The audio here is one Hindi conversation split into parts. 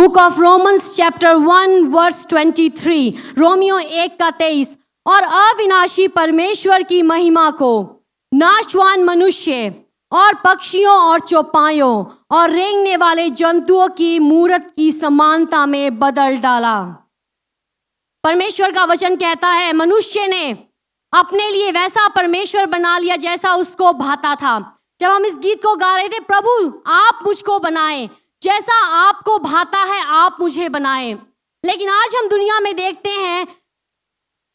Book of Romans chapter 1 verse 23, Romeo 1:23। और अविनाशी परमेश्वर की महिमा को नाशवान मनुष्य और पक्षियों और चौपायों और रेंगने वाले जंतुओं की मूरत की समानता में बदल डाला। परमेश्वर का वचन कहता है मनुष्य ने अपने लिए वैसा परमेश्वर बना लिया जैसा उसको भाता था। जब हम इस गीत को गा रहे थे, प्रभु आप मुझको बनाए, जैसा आपको भाता है आप मुझे बनाए। लेकिन आज हम दुनिया में देखते हैं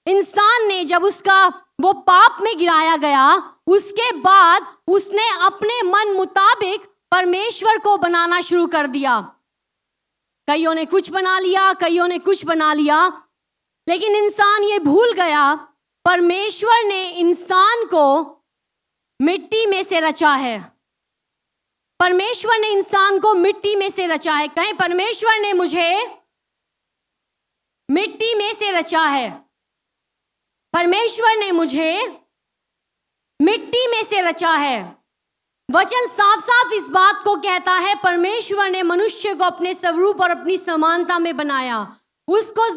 इंसान ने जब उसका वो पाप में गिराया गया, उसके बाद उसने अपने मन मुताबिक परमेश्वर को बनाना शुरू कर दिया। कईयों ने कुछ बना लिया, कईयों ने कुछ बना लिया, लेकिन इंसान ये भूल गया परमेश्वर ने इंसान को मिट्टी में से रचा है। परमेश्वर ने इंसान को मिट्टी में से रचा है। कहें, परमेश्वर ने मुझे मिट्टी में से रचा है। परमेश्वर ने मुझे मिट्टी में से रचा है। वचन साफ साफ इस बात को कहता है, परमेश्वर ने मनुष्य को अपने स्वरूप और अपनी समानता में बनाया, उसको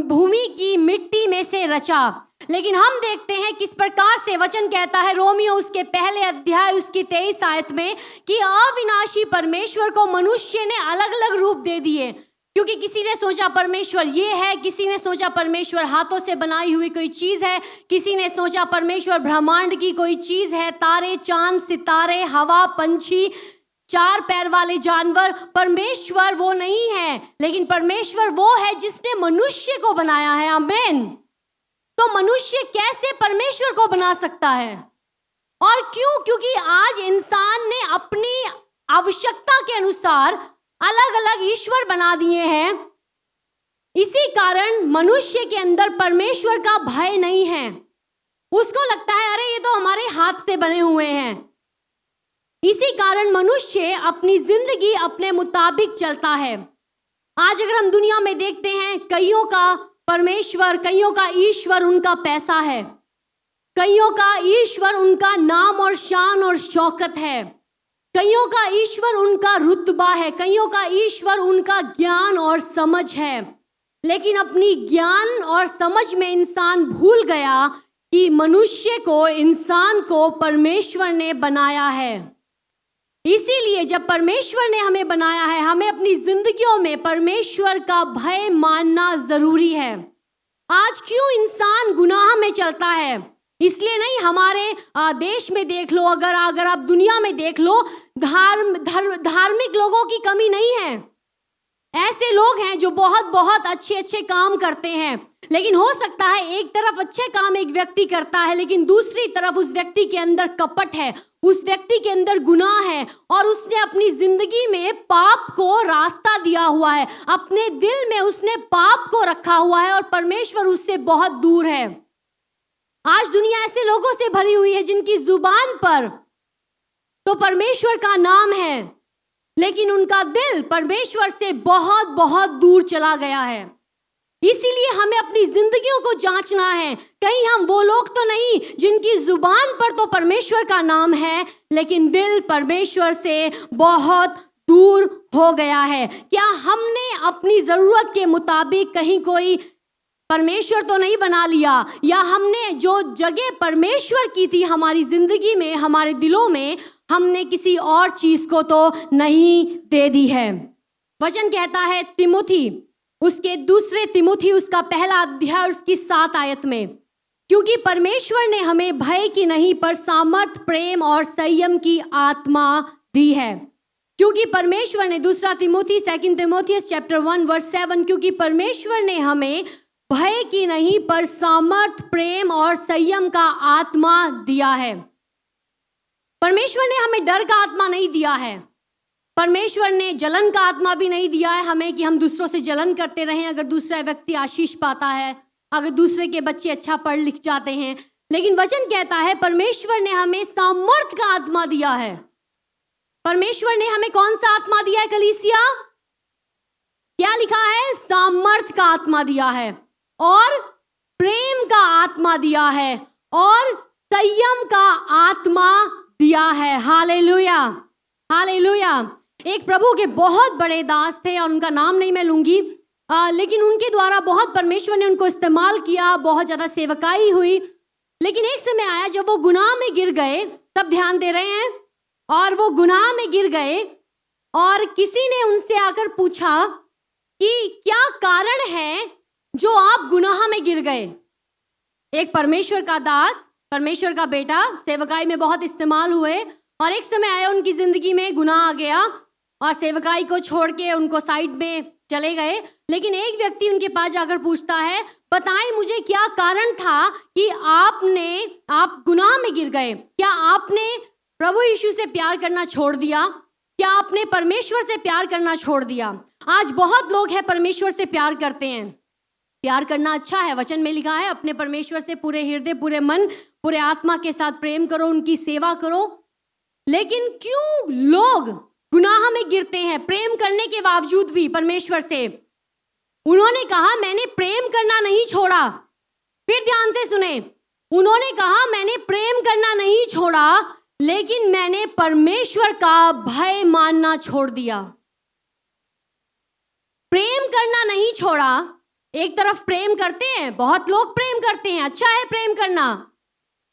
भूमि की मिट्टी में से रचा। लेकिन हम देखते हैं किस प्रकार से वचन कहता है रोमियो उसके पहले अध्याय उसकी 23 आयत में कि अविनाशी परमेश्वर को मनुष्य ने अलग अलग रूप दे दिए। क्योंकि किसी ने सोचा परमेश्वर ये है, किसी ने सोचा परमेश्वर हाथों से बनाई हुई कोई चीज है, किसी ने सोचा परमेश्वर ब्रह्मांड की कोई चीज है, तारे, चांद, सितारे, हवा, पंछी, 4 पैर वाले जानवर। परमेश्वर वो नहीं है, लेकिन परमेश्वर वो है जिसने मनुष्य को बनाया है। आमीन। तो मनुष्य कैसे परमेश्वर को बना सकता है और क्यों? क्योंकि आज इंसान ने अपनी आवश्यकता के अनुसार अलग अलग ईश्वर बना दिए हैं। इसी कारण मनुष्य के अंदर परमेश्वर का भय नहीं है। उसको लगता है अरे ये तो हमारे हाथ से बने हुए हैं। इसी कारण मनुष्य अपनी जिंदगी अपने मुताबिक चलता है। आज अगर हम दुनिया में देखते हैं, कईयों का परमेश्वर, कईयों का ईश्वर उनका पैसा है, कईयों का ईश्वर उनका नाम और शान और शौकत है, कईयों का ईश्वर उनका रुतबा है, कईयों का ईश्वर उनका ज्ञान और समझ है। लेकिन अपनी ज्ञान और समझ में इंसान भूल गया कि मनुष्य को, इंसान को परमेश्वर ने बनाया है। इसीलिए जब परमेश्वर ने हमें बनाया है, हमें अपनी जिंदगियों में परमेश्वर का भय मानना जरूरी है। आज क्यों इंसान गुनाह में चलता है? इसलिए नहीं, हमारे देश में देख लो, अगर आप दुनिया में देख लो, धार्मिक लोगों की कमी नहीं है। ऐसे लोग हैं जो बहुत अच्छे काम करते हैं, लेकिन हो सकता है एक तरफ अच्छे काम एक व्यक्ति करता है, लेकिन दूसरी तरफ उस व्यक्ति के अंदर कपट है, उस व्यक्ति के अंदर गुनाह है और उसने अपनी जिंदगी में पाप को रास्ता दिया हुआ है। अपने दिल में उसने पाप को रखा हुआ है और परमेश्वर उससे बहुत दूर है। आज दुनिया ऐसे लोगों से भरी हुई है जिनकी जुबान पर तो परमेश्वर का नाम है, लेकिन उनका दिल परमेश्वर से बहुत दूर चला गया है। इसीलिए हमें अपनी जिंदगियों को जांचना है, कहीं हम वो लोग तो नहीं जिनकी जुबान पर तो परमेश्वर का नाम है, लेकिन दिल परमेश्वर से बहुत दूर हो गया है। क्या हमने अपनी जरूरत के मुताबिक कहीं कोई परमेश्वर तो नहीं बना लिया, या हमने जो जगह परमेश्वर की थी हमारी जिंदगी में, हमारे दिलों में, हमने किसी और चीज को तो नहीं दे दी है। वचन कहता है तिमुथी, उसके दूसरे तिमुथी उसका पहला अध्याय उसकी 7 आयत में, क्योंकि परमेश्वर ने हमें भय की नहीं पर सामर्थ, प्रेम और संयम की आत्मा दी है। क्योंकि परमेश्वर ने, दूसरा तिमुथी 2 तिमुथियस चैप्टर 1 वर्स 7, क्योंकि परमेश्वर ने हमें भय की नहीं पर सामर्थ, प्रेम और संयम का आत्मा दिया है। परमेश्वर ने हमें डर का आत्मा नहीं दिया है। परमेश्वर ने जलन का आत्मा भी नहीं दिया है हमें कि हम दूसरों से जलन करते रहें अगर दूसरा व्यक्ति आशीष पाता है, अगर दूसरे के बच्चे अच्छा पढ़ लिख जाते हैं। लेकिन वचन कहता है परमेश्वर ने हमें सामर्थ का आत्मा दिया है। परमेश्वर ने हमें कौन सा आत्मा दिया है कलीसिया? क्या लिखा है? सामर्थ का आत्मा दिया है और प्रेम का आत्मा दिया है और संयम का आत्मा दिया है। Hallelujah, hallelujah. एक प्रभु के बहुत बड़े दास थे और उनका नाम नहीं मैं लूंगी, लेकिन उनके द्वारा बहुत परमेश्वर ने उनको इस्तेमाल किया, बहुत ज़्यादा सेवकाई हुई। लेकिन एक समय आया जब वो गुनाह में गिर गए, सब ध्यान दे रहे हैं, और वो गुनाह में गिर गए और किसी ने उनसे आकर पूछा कि क्या कारण है जो आप गुनाह में गिर गए। एक परमेश्वर का दास, परमेश्वर का बेटा, सेवकाई में बहुत इस्तेमाल हुए और एक समय आया उनकी जिंदगी में गुनाह आ गया और सेवकाई को छोड़ के उनको साइड में चले गए। लेकिन एक व्यक्ति उनके पास जाकर पूछता है, बताएं मुझे क्या कारण था कि आप गुनाह में गिर गए? क्या आपने प्रभु यीशु से प्यार करना छोड़ दिया? क्या आपने परमेश्वर से प्यार करना छोड़ दिया? आज बहुत लोग हैं परमेश्वर से प्यार करते हैं, प्यार करना अच्छा है, वचन में लिखा है अपने परमेश्वर से पूरे हृदय, पूरे मन, पूरे आत्मा के साथ प्रेम करो, उनकी सेवा करो। लेकिन क्यों लोग गुनाह में गिरते हैं प्रेम करने के बावजूद भी परमेश्वर से? उन्होंने कहा मैंने प्रेम करना नहीं छोड़ा। फिर ध्यान से सुने, उन्होंने कहा मैंने प्रेम करना नहीं छोड़ा, लेकिन मैंने परमेश्वर का भय मानना छोड़ दिया। प्रेम करना नहीं छोड़ा। एक तरफ प्रेम करते हैं, बहुत लोग प्रेम करते हैं, अच्छा है प्रेम करना,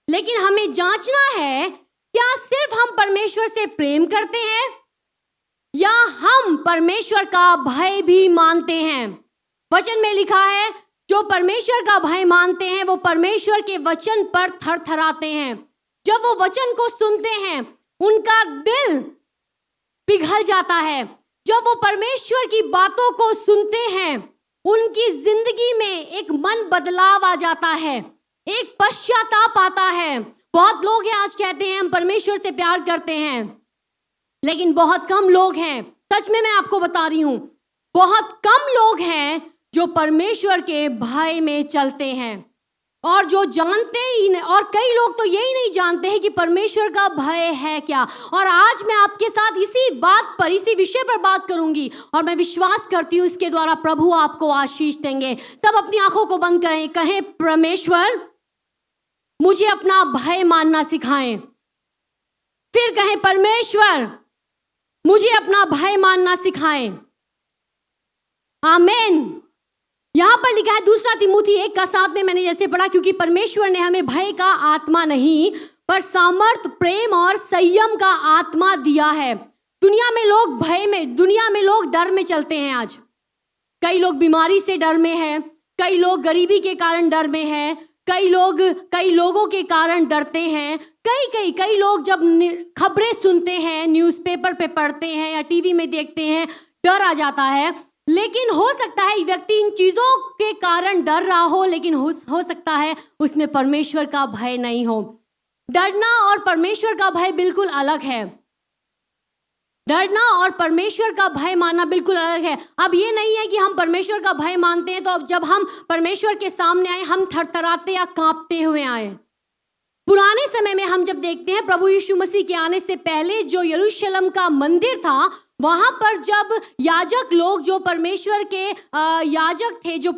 लेकिन हमें जांचना है क्या सिर्फ हम परमेश्वर से प्रेम करते हैं या हम परमेश्वर का भय भी मानते हैं। वचन में लिखा है जो परमेश्वर का भय मानते हैं वो परमेश्वर के वचन पर थरथराते हैं। जब वो वचन को सुनते हैं उनका दिल पिघल जाता है। जब वो परमेश्वर की बातों को सुनते हैं उनकी जिंदगी में एक मन बदलाव आ जाता है, एक पश्चाताप आता है। बहुत लोग हैं आज कहते हैं हम परमेश्वर से प्यार करते हैं, लेकिन बहुत कम लोग हैं, सच में मैं आपको बता रही हूं, बहुत कम लोग हैं जो परमेश्वर के भय में चलते हैं और जो जानते ही नहीं, और कई लोग तो यही नहीं जानते हैं कि परमेश्वर का भय है क्या। और आज मैं आपके साथ इसी बात पर, इसी विषय पर बात करूंगी और मैं विश्वास करती हूं इसके द्वारा प्रभु आपको आशीष देंगे। सब अपनी आंखों को बंद करें, कहें परमेश्वर मुझे अपना भय मानना सिखाएं। फिर कहें परमेश्वर मुझे अपना भय मानना सिखाएं। आमीन। यहां पर लिखा है 2 तिमुथी 1:7 में मैंने जैसे पढ़ा, क्योंकि परमेश्वर ने हमें भय का आत्मा नहीं पर सामर्थ, प्रेम और संयम का आत्मा दिया है। दुनिया में लोग भय में, दुनिया में लोग डर में चलते हैं। आज कई लोग बीमारी से डर में हैं, कई लोग गरीबी के कारण डर में हैं, कई लोगों के कारण डरते हैं। कई लोग जब खबरें सुनते हैं, न्यूज़पेपर पे पढ़ते हैं या टीवी में देखते हैं, डर आ जाता है। लेकिन हो सकता है व्यक्ति इन चीजों के कारण डर रहा हो, लेकिन हो सकता है उसमें परमेश्वर का भय नहीं हो। डरना और परमेश्वर का भय बिल्कुल अलग है। डरना और परमेश्वर का भय मानना बिल्कुल अलग है। अब ये नहीं है कि हम परमेश्वर का भय मानते हैं तो अब जब हम परमेश्वर के सामने आए हम थरथराते या कांपते हुए आए। पुराने समय में हम जब देखते हैं प्रभु यीशु मसीह के आने से पहले जो यरूशलेम का मंदिर था, वहां पर जब याजक लोग, जो परमेश्वर के याजक थे, जो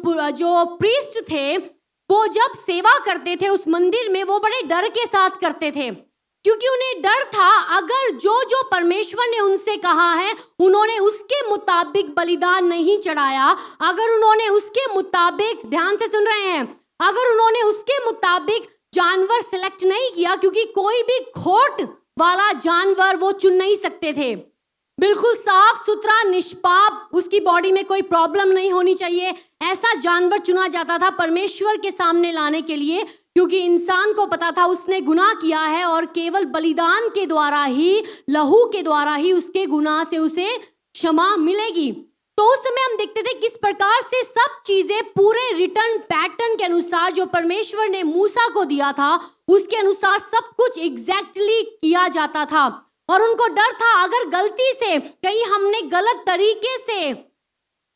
प्रीस्ट थे, वो जब सेवा करते थे उस मंदिर में, वो बड़े डर के साथ करते थे, क्योंकि उन्हें डर था अगर जो परमेश्वर ने उनसे कहा है उन्होंने उसके मुताबिक बलिदान नहीं चढ़ाया, अगर उन्होंने उसके मुताबिक, ध्यान से सुन रहे हैं, अगर उन्होंने उसके मुताबिक जानवर सिलेक्ट नहीं किया, क्योंकि कोई भी खोट वाला जानवर वो चुन नहीं सकते थे, बिल्कुल साफ सुथरा निष्पाप, उसकी बॉडी में कोई प्रॉब्लम नहीं होनी चाहिए, ऐसा जानवर चुना जाता था परमेश्वर के सामने लाने के लिए, क्योंकि इंसान को पता था उसने गुनाह किया है और केवल बलिदान के द्वारा ही, लहू के द्वारा ही उसके गुनाह से उसे क्षमा मिलेगी। तो उस समय हम देखते थे किस प्रकार से सब चीजें पूरे रिटर्न पैटर्न के अनुसार जो परमेश्वर ने मूसा को दिया था उसके अनुसार सब कुछ एग्जैक्टली किया जाता था। और उनको डर था अगर गलती से कहीं हमने गलत तरीके से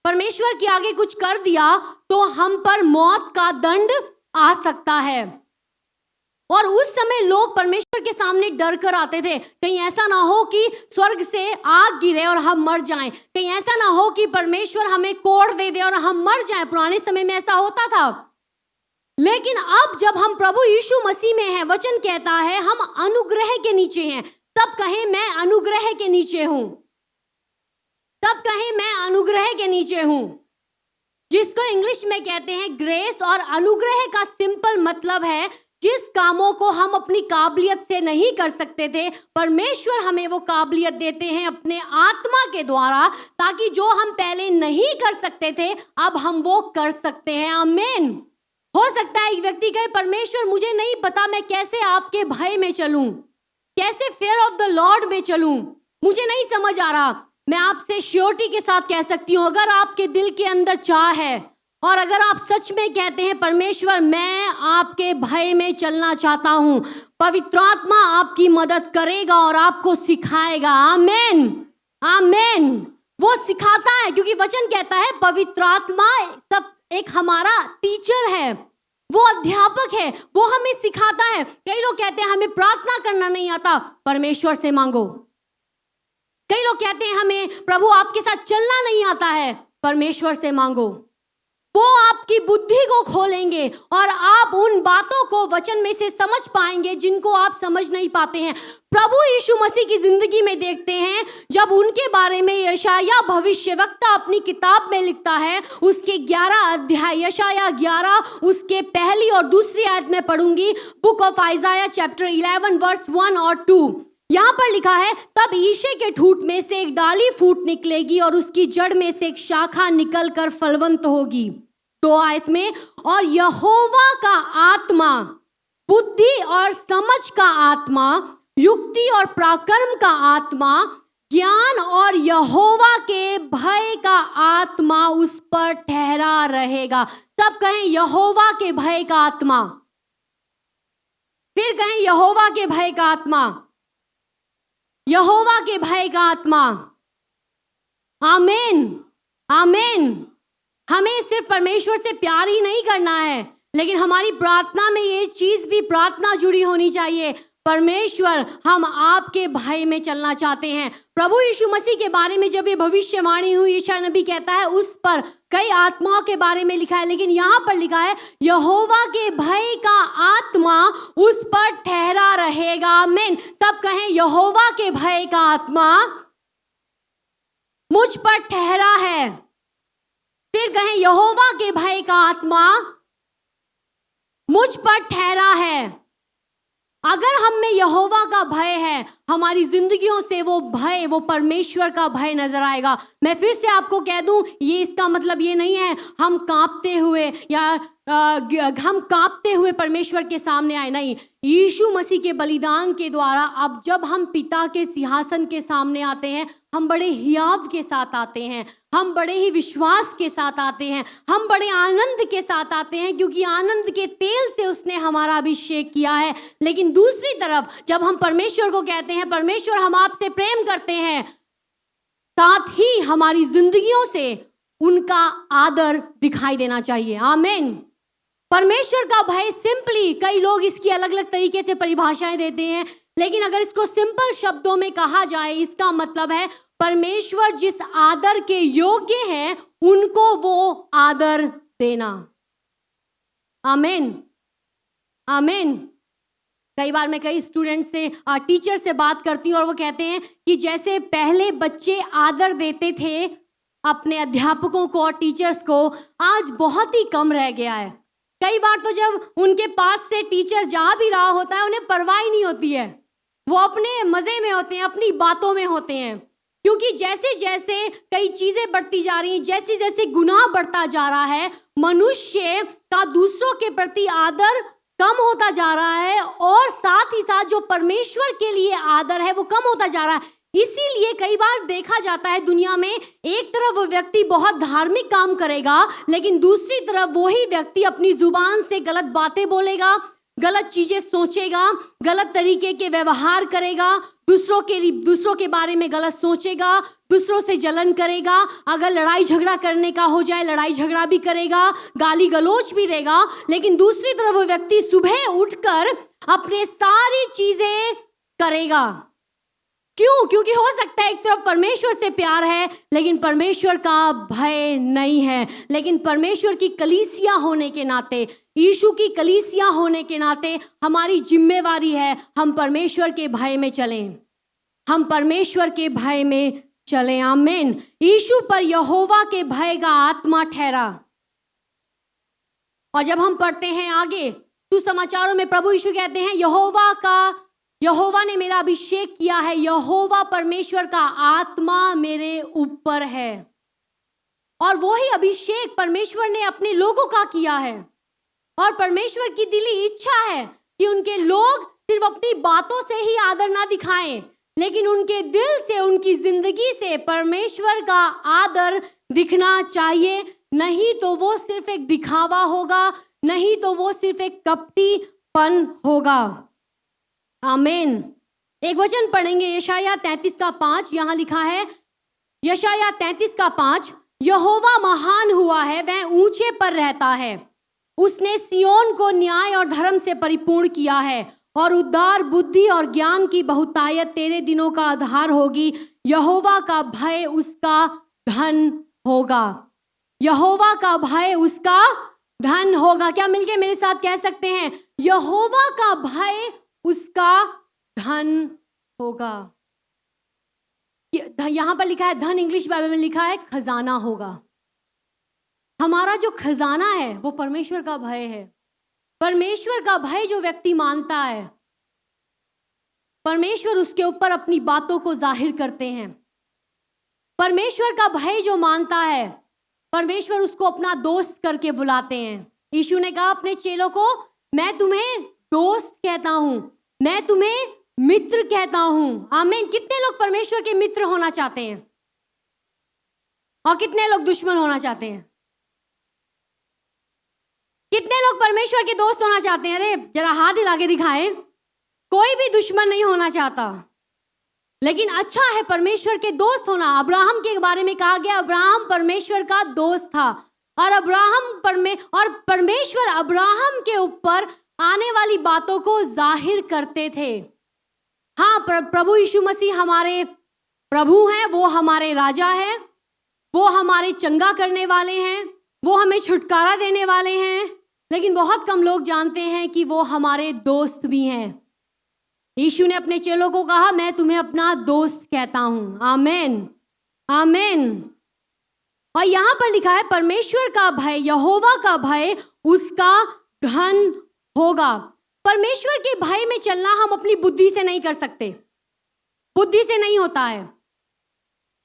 परमेश्वर के आगे कुछ कर दिया तो हम पर मौत का दंड आ सकता है। और उस समय लोग परमेश्वर के सामने डर कर आते थे, कहीं ऐसा ना हो कि स्वर्ग से आग गिरे और हम मर जाएं, कहीं ऐसा ना हो कि परमेश्वर हमें कोड़ दे दे और हम मर जाएं। पुराने समय में ऐसा होता था। लेकिन अब जब हम प्रभु यीशु मसीह में हैं, वचन कहता है हम अनुग्रह के नीचे हैं। सब कहें मैं अनुग्रह के नीचे हूं। तब कहें मैं अनुग्रह के नीचे हूं, जिसको इंग्लिश में कहते हैं ग्रेस। और अनुग्रह का सिंपल मतलब है जिस कामों को हम अपनी काबिलियत से नहीं कर सकते थे, परमेश्वर हमें वो काबिलियत देते हैं अपने आत्मा के द्वारा, ताकि जो हम पहले नहीं कर सकते थे अब हम वो कर सकते हैं। आमीन। हो सकता है एक व्यक्ति कहे परमेश्वर मुझे नहीं पता मैं कैसे आपके भय में चलूं, कैसे फेयर ऑफ द लॉर्ड में चलूं, मुझे नहीं समझ आ रहा। मैं आपसे श्योरिटी के साथ कह सकती हूं, अगर आपके दिल के अंदर चाह है और अगर आप सच में कहते हैं परमेश्वर मैं आपके भय में चलना चाहता हूं, पवित्र आत्मा आपकी मदद करेगा और आपको सिखाएगा। आमीन, आमीन। वो सिखाता है क्योंकि वचन कहता है पवित्र आत्मा सब एक हमारा टीचर है, वो अध्यापक है, वो हमें सिखाता है। कई लोग कहते हैं हमें प्रार्थना करना नहीं आता, परमेश्वर से मांगो। कई लोग कहते हैं हमें प्रभु आपके साथ चलना नहीं आता है, परमेश्वर से मांगो। वो आपकी बुद्धि को खोलेंगे और आप उन बातों को वचन में से समझ पाएंगे जिनको आप समझ नहीं पाते हैं। प्रभु यीशु मसीह की जिंदगी में देखते हैं जब उनके बारे में यशाया भविष्यवक्ता अपनी किताब में लिखता है, उसके 11 अध्याय, यशाया 11 उसके पहली और दूसरी आयत में पढ़ूंगी। Book of Isaiah chapter 11 verse 1 और 2। यहाँ पर लिखा है तब ईशे के ठूंठ में से एक डाली फूट निकलेगी और उसकी जड़ में से एक शाखा निकलकर फलवंत होगी। 2 आयत में, और यहोवा का आत्मा बुद्धि और समझ का आत्मा, युक्ति और पराक्रम का आत्मा, ज्ञान और यहोवा के भय का आत्मा उस पर ठहरा रहेगा। तब कहें यहोवा के भय का आत्मा, फिर कहें यहोवा के भय का आत्मा, यहोवा के भय का आत्मा। आमीन, आमीन। हमें सिर्फ परमेश्वर से प्यार ही नहीं करना है, लेकिन हमारी प्रार्थना में ये चीज भी प्रार्थना जुड़ी होनी चाहिए, परमेश्वर हम आपके भय में चलना चाहते हैं। प्रभु यीशु मसीह के बारे में जब ये भविष्यवाणी हुई, यशायाह नबी कहता है उस पर कई आत्माओं के बारे में लिखा है, लेकिन यहाँ पर लिखा है यहोवा के भय का आत्मा उस पर ठहरा रहेगा। आमीन। सब कहें यहोवा के भय का आत्मा मुझ पर ठहरा है। फिर कहें यहोवा के भय का आत्मा मुझ पर ठहरा है। अगर हम में यहोवा का भय है, हमारी जिंदगियों से वो भय, वो परमेश्वर का भय नजर आएगा। मैं फिर से आपको कह दूं, ये इसका मतलब ये नहीं है हम कांपते हुए या हम कांपते हुए परमेश्वर के सामने आए, नहीं। यीशु मसीह के बलिदान के द्वारा अब जब हम पिता के सिंहासन के सामने आते हैं, हम बड़े हियाव के साथ आते हैं, हम बड़े ही विश्वास के साथ आते हैं, हम बड़े आनंद के साथ आते हैं, क्योंकि आनंद के तेल से उसने हमारा अभिषेक किया है। लेकिन दूसरी तरफ जब हम परमेश्वर को कहते हैं परमेश्वर हम आपसे प्रेम करते हैं, साथ ही हमारी जिंदगियों से उनका आदर दिखाई देना चाहिए। आमीन। परमेश्वर का भय सिंपली, कई लोग इसकी अलग अलग तरीके से परिभाषाएं देते हैं, लेकिन अगर इसको सिंपल शब्दों में कहा जाए, इसका मतलब है परमेश्वर जिस आदर के योग्य हैं उनको वो आदर देना। आमीन, आमीन। कई बार मैं कई स्टूडेंट से, टीचर से बात करती हूँ और वो कहते हैं कि जैसे पहले बच्चे आदर देते थे अपने अध्यापकों को और टीचर्स को, आज बहुत ही कम रह गया है। कई बार तो जब उनके पास से टीचर जा भी रहा होता है उन्हें परवाह ही नहीं होती है, वो अपने मजे में होते हैं, अपनी बातों में होते हैं। क्योंकि जैसे जैसे कई चीजें बढ़ती जा रही हैं, जैसे जैसे गुनाह बढ़ता जा रहा है, मनुष्य का दूसरों के प्रति आदर कम होता जा रहा है और साथ ही साथ जो परमेश्वर के लिए आदर है वो कम होता जा रहा है। इसीलिए कई बार देखा जाता है दुनिया में, एक तरफ वो व्यक्ति बहुत धार्मिक काम करेगा, लेकिन दूसरी तरफ वही व्यक्ति अपनी जुबान से गलत बातें बोलेगा, गलत चीजें सोचेगा, गलत तरीके के व्यवहार करेगा, दूसरों के बारे में गलत सोचेगा, दूसरों से जलन करेगा, अगर लड़ाई झगड़ा करने का हो जाए लड़ाई झगड़ा भी करेगा, गाली गलौच भी देगा। लेकिन दूसरी तरफ वो व्यक्ति सुबह उठकर अपने सारी चीजें करेगा। क्यों? क्योंकि हो सकता है एक तरफ परमेश्वर से प्यार है लेकिन परमेश्वर का भय नहीं है। लेकिन परमेश्वर की कलीसिया होने के नाते, यीशु की कलीसिया होने के नाते हमारी जिम्मेवारी है हम परमेश्वर के भय में चलें, हम परमेश्वर के भय में चले। आमीन। यीशु पर यहोवा के भय का आत्मा ठहरा। और जब हम पढ़ते हैं आगे सुसमाचारों में, प्रभु यीशु कहते हैं यहोवा ने मेरा अभिषेक किया है, यहोवा परमेश्वर का आत्मा मेरे ऊपर है। और वही अभिषेक परमेश्वर ने अपने लोगों का किया है। और परमेश्वर की दिली इच्छा है कि उनके लोग सिर्फ अपनी बातों से ही आदर ना दिखाएं, लेकिन उनके दिल से, उनकी जिंदगी से परमेश्वर का आदर दिखना चाहिए। नहीं तो वो सिर्फ एक दिखावा होगा, नहीं तो वो सिर्फ एक कपटीपन होगा। आमीन। एक वचन पढ़ेंगे यशायाह 33:5। यहां लिखा है यशायाह 33:5, यहोवा महान हुआ है, वह ऊंचे पर रहता है, उसने सियोन को न्याय और धर्म से परिपूर्ण किया है, और उदार बुद्धि और ज्ञान की बहुतायत तेरे दिनों का आधार होगी। यहोवा का भय उसका धन होगा। यहोवा का भय उसका धन होगा। क्या मिलके मेरे साथ कह सकते हैं, यहोवा का भय उसका धन होगा। यहां पर लिखा है धन, इंग्लिश बाइबल में लिखा है खजाना होगा। हमारा जो खजाना है वो परमेश्वर का भय है। परमेश्वर का भय जो व्यक्ति मानता है, परमेश्वर उसके ऊपर अपनी बातों को जाहिर करते हैं। परमेश्वर का भय जो मानता है, परमेश्वर उसको अपना दोस्त करके बुलाते हैं। यीशु ने कहा अपने चेलों को, मैं तुम्हें दोस्त कहता हूं, मैं तुम्हें मित्र कहता हूं। आमीन। कितने लोग परमेश्वर के मित्र होना चाहते हैं और कितने लोग दुश्मन होना चाहते हैं? कितने लोग परमेश्वर के दोस्त होना चाहते हैं? अरे जरा हाथ हिला के दिखाएं। कोई भी दुश्मन नहीं होना चाहता, लेकिन अच्छा है परमेश्वर के दोस्त होना। अब्राहम के बारे में कहा गया, अब्राहम परमेश्वर का दोस्त था, और परमेश्वर अब्राहम के ऊपर आने वाली बातों को जाहिर करते थे। हाँ, प्रभु यीशु मसीह हमारे प्रभु हैं, वो हमारे राजा हैं, वो हमारे चंगा करने वाले हैं, वो हमें छुटकारा देने वाले हैं, लेकिन बहुत कम लोग जानते हैं कि वो हमारे दोस्त भी हैं। यीशु ने अपने चेलों को कहा, मैं तुम्हें अपना दोस्त कहता हूं। आमीन, आमीन। और यहां पर लिखा है परमेश्वर का भय, यहोवा का भय उसका धन होगा। परमेश्वर के भय में चलना हम अपनी बुद्धि से नहीं कर सकते, बुद्धि से नहीं होता है,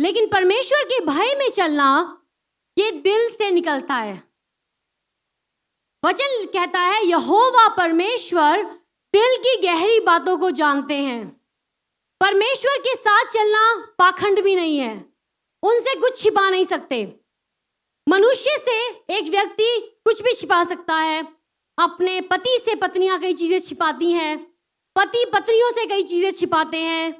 लेकिन परमेश्वर के भय में चलना ये दिल से निकलता है। वचन कहता है यहोवा परमेश्वर दिल की गहरी बातों को जानते हैं। परमेश्वर के साथ चलना पाखंड भी नहीं है, उनसे कुछ छिपा नहीं सकते। मनुष्य से एक व्यक्ति कुछ भी छिपा सकता है। अपने पति से पत्नियां कई चीजें छिपाती हैं, पति पत्नियों से कई चीजें छिपाते हैं,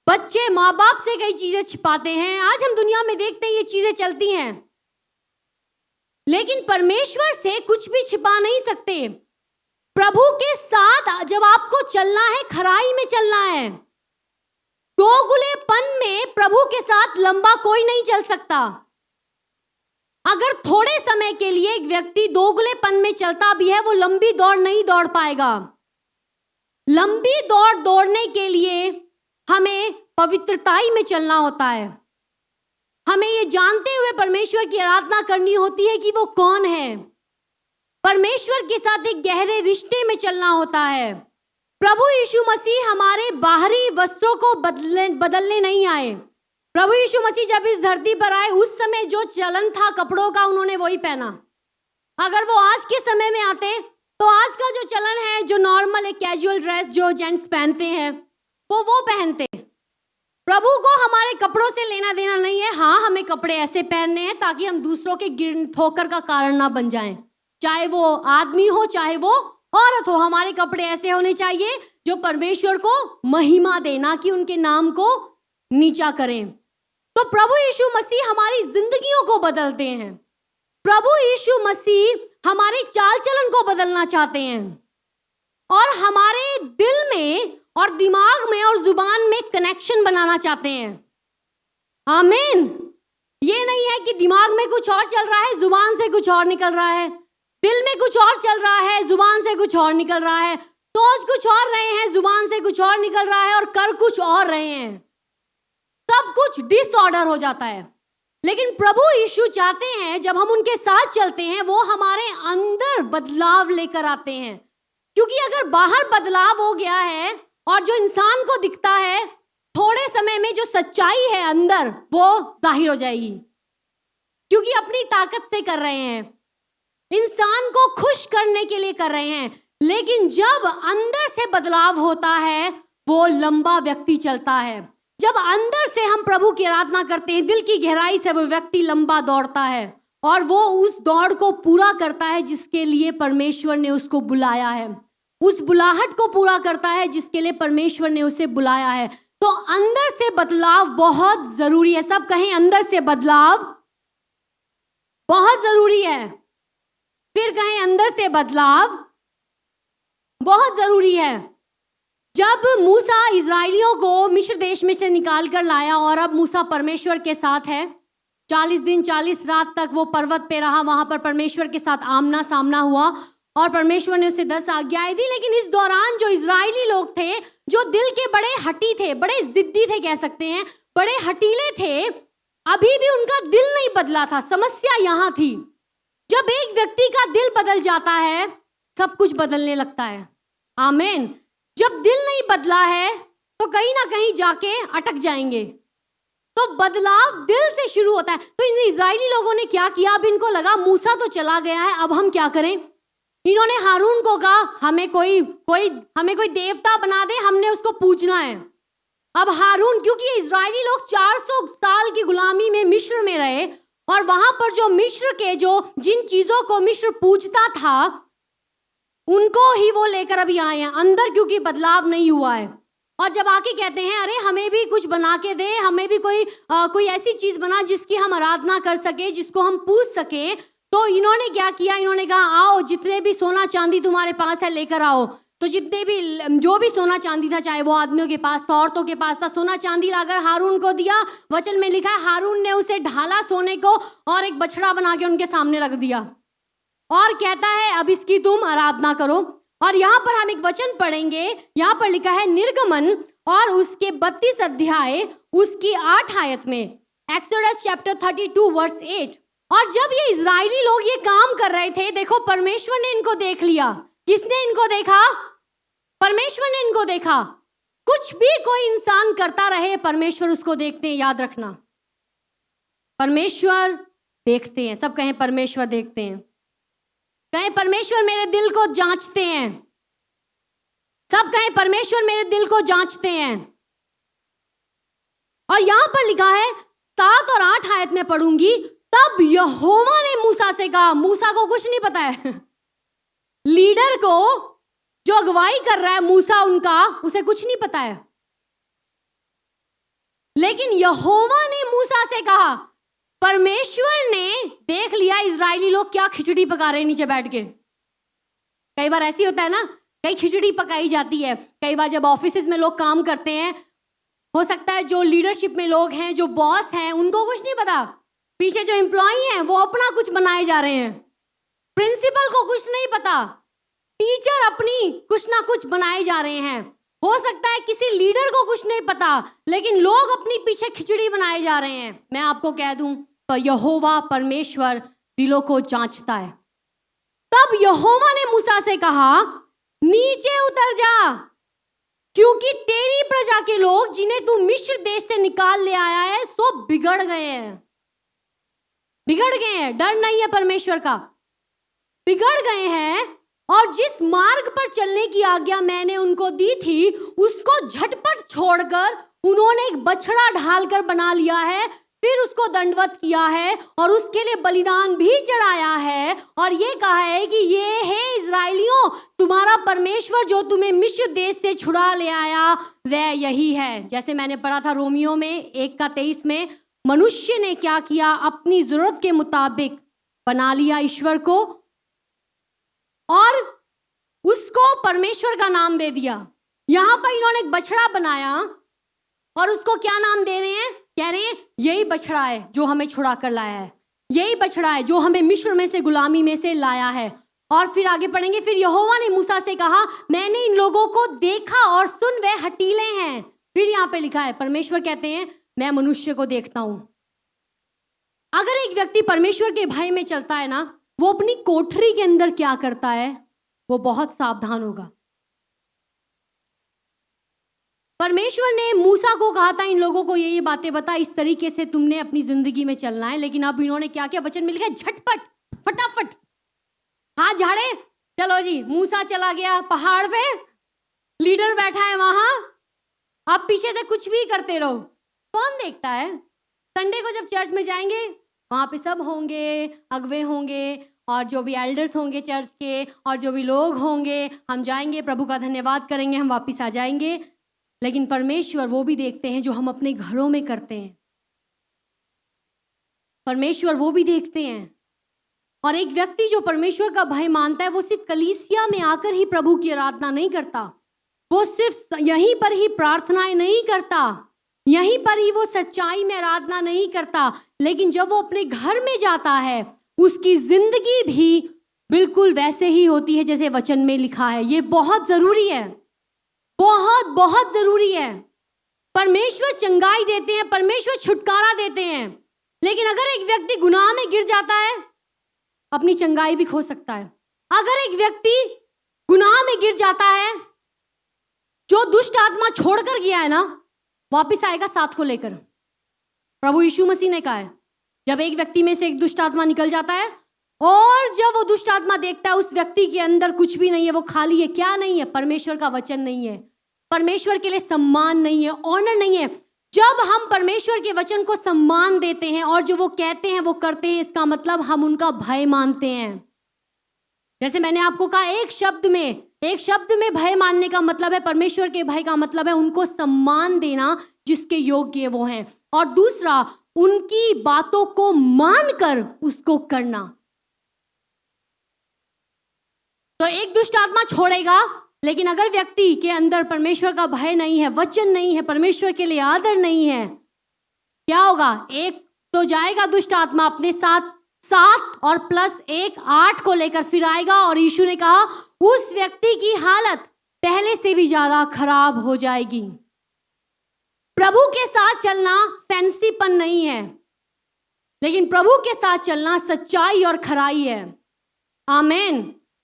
बच्चे माँ बाप से कई चीजें छिपाते हैं। आज हम दुनिया में देखते हैं ये चीजें चलती हैं, लेकिन परमेश्वर से कुछ भी छिपा नहीं सकते। प्रभु के साथ जब आपको चलना है, खराई में चलना है, दोगुलेपन में प्रभु के साथ लंबा कोई नहीं चल सकता। अगर थोड़े समय के लिए एक व्यक्ति दोगुलेपन में चलता भी है, वो लंबी दौड़ नहीं दौड़ पाएगा। लंबी दौड़ दौड़ने के लिए हमें पवित्रताई में चलना होता है। हमें ये जानते हुए परमेश्वर की आराधना करनी होती है कि वो कौन है। परमेश्वर के साथ एक गहरे रिश्ते में चलना होता है। प्रभु यीशु मसीह हमारे बाहरी वस्त्रों को बदलने नहीं आए। प्रभु यीशु मसीह जब इस धरती पर आए, उस समय जो चलन था कपड़ों का, उन्होंने वही पहना। अगर वो आज के समय में आते तो आज का जो चलन है, जो नॉर्मल एक कैजुअल ड्रेस जो जेंट्स पहनते हैं, वो पहनते। प्रभु को हमारे कपड़ों से लेना देना नहीं है। हाँ, हमें कपड़े ऐसे पहनने हैं ताकि हम दूसरों के ठोकर का कारण ना बन जाएं। चाहे वो आदमी हो चाहे वो औरत हो, हमारे कपड़े ऐसे होने चाहिए जो परमेश्वर को महिमा दे, ना कि उनके नाम को नीचा करें। तो प्रभु यीशु मसीह हमारी जिंदगियों को बदलते हैं। प्रभु यीशु मसीह हमारे चाल चलन को बदलना चाहते हैं और हमारे दिल में और दिमाग में और जुबान में कनेक्शन बनाना चाहते हैं। आमीन। ये नहीं है कि दिमाग में कुछ और चल रहा है, जुबान से कुछ और निकल रहा है, दिल में कुछ और चल रहा है, जुबान से कुछ और निकल रहा है, सोच कुछ और रहे हैं, जुबान से कुछ और निकल रहा है और कर कुछ और रहे हैं। सब सब कुछ डिसऑर्डर हो जाता है। लेकिन प्रभु यीशु चाहते हैं जब हम उनके साथ चलते हैं वो हमारे अंदर बदलाव लेकर आते हैं, क्योंकि अगर बाहर बदलाव हो गया है और जो इंसान को दिखता है थोड़े समय में जो सच्चाई है अंदर वो जाहिर हो जाएगी, क्योंकि अपनी ताकत से कर रहे हैं, इंसान को खुश करने के लिए कर रहे हैं। लेकिन जब अंदर से बदलाव होता है वो लंबा व्यक्ति चलता है। जब अंदर से हम प्रभु की आराधना करते हैं, दिल की गहराई से, वो व्यक्ति लंबा दौड़ता है और वो उस दौड़ को पूरा करता है जिसके लिए परमेश्वर ने उसको बुलाया है, उस बुलाहट को पूरा करता है जिसके लिए परमेश्वर ने उसे बुलाया है। तो अंदर से बदलाव बहुत जरूरी है। सब कहें, अंदर से बदलाव बहुत जरूरी है। फिर कहें, अंदर से बदलाव बहुत जरूरी है। जब मूसा इजराइलियों को मिस्र देश में से निकाल कर लाया और अब मूसा परमेश्वर के साथ है, 40 दिन 40 रात तक वो पर्वत पे रहा, वहां पर परमेश्वर के साथ आमना सामना हुआ और परमेश्वर ने उसे 10 आज्ञाएं दी। लेकिन इस दौरान जो इजराइली लोग थे, जो दिल के बड़े हठी थे, बड़े जिद्दी थे, कह सकते हैं बड़े हटीले थे, अभी भी उनका दिल नहीं बदला था। समस्या यहां थी, जब एक व्यक्ति का दिल बदल जाता है सब कुछ बदलने लगता है। आमीन। जब दिल नहीं बदला है तो कहीं ना कहीं जाके अटक जाएंगे। तो बदलाव दिल से शुरू होता है। तो इन इजरायली लोगों ने क्या किया, अब इनको लगा मूसा तो चला गया है, अब हम क्या करें। इन्होंने हारून को कहा हमें कोई देवता बना दे, हमने उसको पूजना है। अब हारून, क्योंकि इजरायली लोग 400 साल की गुलामी में मिस्र में रहे और वहां पर जो मिस्र के जिन चीजों को मिस्र पूजता था उनको ही वो लेकर अभी आए हैं अंदर, क्योंकि बदलाव नहीं हुआ है। और जब आके कहते हैं अरे हमें भी कुछ बना के दे, हमें भी कोई ऐसी चीज बना जिसकी हम आराधना कर सके, जिसको हम पूज सके, तो इन्होंने क्या किया, इन्होंने कहा आओ जितने भी सोना चांदी तुम्हारे पास है लेकर आओ। तो जितने भी जो भी सोना चांदी था, चाहे वो आदमियों के पास था, औरतों के पास था, सोना चांदी लाकर हारून को दिया। वचन में लिखा है हारून ने उसे ढाला सोने को और एक बछड़ा बना के उनके सामने रख दिया और कहता है अब इसकी तुम आराधना करो। और यहाँ पर हम एक वचन पढ़ेंगे, यहाँ पर लिखा है निर्गमन और उसके 32 अध्याय उसकी 8 आयत में, एक्सोडस चैप्टर 32 वर्स 8। और जब ये इजरायली लोग ये काम कर रहे थे, देखो परमेश्वर ने इनको देख लिया। किसने इनको देखा? परमेश्वर ने इनको देखा। कुछ भी कोई इंसान करता रहे, परमेश्वर उसको देखते हैं, याद रखना, परमेश्वर देखते हैं। सब कहें परमेश्वर देखते हैं। कहें परमेश्वर मेरे दिल को जांचते हैं। सब कहें परमेश्वर मेरे दिल को जांचते हैं। और यहां पर लिखा है 7 और 8 आयत में पढ़ूंगी, तब यहोवा ने मूसा से कहा, मूसा को कुछ नहीं पता है लीडर को जो अगुवाई कर रहा है मूसा उनका, उसे कुछ नहीं पता है। लेकिन यहोवा ने मूसा से कहा, परमेश्वर ने देख लिया इजरायली लोग क्या खिचड़ी पका रहे नीचे बैठ के। कई बार ऐसी होता है ना, कई खिचड़ी पकाई जाती है। कई बार जब ऑफिस में लोग काम करते हैं, हो सकता है जो लीडरशिप में लोग हैं, जो बॉस हैं, उनको कुछ नहीं पता, पीछे जो एम्प्लॉई हैं वो अपना कुछ बनाए जा रहे हैं। प्रिंसिपल को कुछ नहीं पता, टीचर अपनी कुछ ना कुछ बनाए जा रहे हैं। हो सकता है किसी लीडर को कुछ नहीं पता, लेकिन लोग अपनी पीछे खिचड़ी बनाए जा रहे हैं। मैं आपको कह दूं, तो यहोवा परमेश्वर दिलों को जांचता है। तब यहोवा ने मूसा से कहा, नीचे उतर जा, क्योंकि तेरी प्रजा के लोग जिन्हें तू मिस्र देश से निकाल ले आया है सो बिगड़ गए हैं। बिगड़ गए हैं, डर नहीं है परमेश्वर का, बिगड़ गए हैं। और जिस मार्ग पर चलने की आज्ञा मैंने उनको दी थी उसको झटपट छोड़कर उन्होंने एक बछड़ा ढालकर बना लिया है, फिर उसको दंडवत किया है और उसके लिए बलिदान भी चढ़ाया है। और ये कहा है कि ये है इजराइलियों, तुम्हारा परमेश्वर जो तुम्हें मिस्र देश से छुड़ा ले आया वह यही है। जैसे मैंने पढ़ा था रोमियो में 1:23 में, मनुष्य ने क्या किया, अपनी जरूरत के मुताबिक बना लिया ईश्वर को और उसको परमेश्वर का नाम दे दिया। यहां पर इन्होंने एक बछड़ा बनाया और उसको क्या नाम दे रहे हैं? कह रहे हैं यही बछड़ा है जो हमें छुड़ा कर लाया है, यही बछड़ा है जो हमें मिस्र में से गुलामी में से लाया है। और फिर आगे पढ़ेंगे, फिर यहोवा ने मूसा से कहा, मैंने इन लोगों को देखा और सुन वे हठीले हैं। फिर यहाँ पे लिखा है, परमेश्वर कहते हैं मैं मनुष्य को देखता हूं। अगर एक व्यक्ति परमेश्वर के भय में चलता है ना, वो अपनी कोठरी के अंदर क्या करता है, वो बहुत सावधान होगा। परमेश्वर ने मूसा को कहा था इन लोगों को ये बातें बता, इस तरीके से तुमने अपनी जिंदगी में चलना है। लेकिन अब इन्होंने क्या किया, वचन मिल गया झटपट फटाफट हाथ झाड़े, चलो जी। मूसा चला गया पहाड़ पे, लीडर बैठा है वहां, आप पीछे से कुछ भी करते रहो, कौन देखता है। संडे को जब चर्च में जाएंगे, वहां पे सब होंगे, अगवे होंगे और जो भी एल्डर्स होंगे चर्च के और जो भी लोग होंगे, हम जाएंगे, प्रभु का धन्यवाद करेंगे, हम वापस आ जाएंगे। लेकिन परमेश्वर वो भी देखते हैं जो हम अपने घरों में करते हैं। परमेश्वर वो भी देखते हैं। और एक व्यक्ति जो परमेश्वर का भय मानता है, वो सिर्फ कलीसिया में आकर ही प्रभु की आराधना नहीं करता, वो सिर्फ यहीं पर ही प्रार्थनाएं नहीं करता, यहीं पर ही वो सच्चाई में आराधना नहीं करता, लेकिन जब वो अपने घर में जाता है, उसकी जिंदगी भी बिल्कुल वैसे ही होती है जैसे वचन में लिखा है। ये बहुत जरूरी है, बहुत बहुत जरूरी है। परमेश्वर चंगाई देते हैं, परमेश्वर छुटकारा देते हैं, लेकिन अगर एक व्यक्ति गुनाह में गिर जाता है, अपनी चंगाई भी खो सकता है। अगर एक व्यक्ति गुनाह में गिर जाता है, जो दुष्ट आत्मा छोड़कर गया है ना, वापिस आएगा साथ को लेकर। प्रभु यीशु मसीह ने कहा है, जब एक व्यक्ति में से एक दुष्ट आत्मा निकल जाता है और जब वो दुष्ट आत्मा देखता है उस व्यक्ति के अंदर कुछ भी नहीं है, वो खाली है, क्या नहीं है, परमेश्वर का वचन नहीं है, परमेश्वर के लिए सम्मान नहीं है, ऑनर नहीं है। जब हम परमेश्वर के वचन को सम्मान देते हैं और जो वो कहते हैं वो करते हैं, इसका मतलब हम उनका भय मानते हैं। जैसे मैंने आपको कहा, एक शब्द में भय मानने का मतलब है, परमेश्वर के भय का मतलब है उनको सम्मान देना जिसके योग्य वो हैं, और दूसरा उनकी बातों को मानकर उसको करना। तो एक दुष्ट आत्मा छोड़ेगा, लेकिन अगर व्यक्ति के अंदर परमेश्वर का भय नहीं है, वचन नहीं है, परमेश्वर के लिए आदर नहीं है, क्या होगा, एक तो जाएगा दुष्ट आत्मा अपने साथ 7 और +1 8 को लेकर फिर आएगा, और यीशु ने कहा उस व्यक्ति की हालत पहले से भी ज्यादा खराब हो जाएगी। प्रभु के साथ चलना फैंसीपन नहीं है, लेकिन प्रभु के साथ चलना सच्चाई और खराई है। आमीन।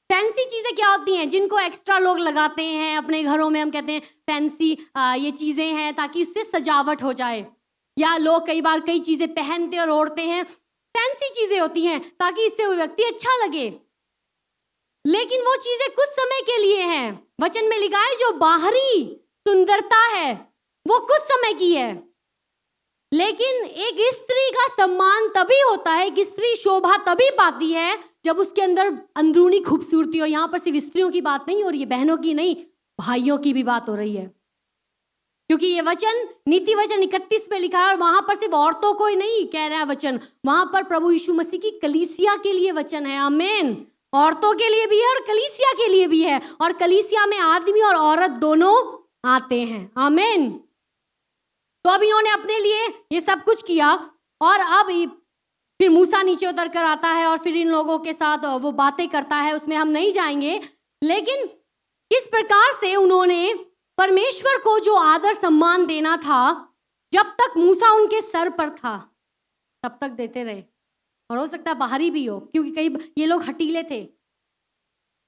फैंसी चीजें क्या होती हैं, जिनको एक्स्ट्रा लोग लगाते हैं अपने घरों में, हम कहते हैं फैंसी ये चीजें हैं ताकि उससे सजावट हो जाए, या लोग कई बार कई चीजें पहनते और ओढ़ते हैं, फैंसी चीजें होती हैं ताकि इससे वो व्यक्ति अच्छा लगे। लेकिन वो चीजें कुछ समय के लिए हैं। वचन में लिखा है जो बाहरी सुंदरता है वो कुछ समय की है, लेकिन एक स्त्री का सम्मान तभी होता है, एक स्त्री शोभा तभी पाती है जब उसके अंदर अंदरूनी खूबसूरती हो। यहां पर सिर्फ स्त्रियों की बात नहीं हो रही है, बहनों की नहीं, भाइयों की भी बात हो रही है, क्योंकि ये वचन नीति वचन 31 पे लिखा है, और वहां पर सिर्फ औरतों को ही नहीं कह रहा है वचन, वहां पर प्रभु यीशु मसीह की कलीसिया के लिए वचन है। आमीन। औरतों के लिए भी है और कलीसिया के लिए भी है, और कलीसिया में आदमी और औरत दोनों आते हैं। आमीन। तो अब इन्होंने अपने लिए ये सब कुछ किया, और अब फिर मूसा नीचे उतर कर आता है और फिर इन लोगों के साथ वो बातें करता है, उसमें हम नहीं जाएंगे। लेकिन किस प्रकार से उन्होंने परमेश्वर को जो आदर सम्मान देना था, जब तक मूसा उनके सर पर था तब तक देते रहे, और हो सकता है बाहरी भी हो, क्योंकि कई ये लोग हटीले थे।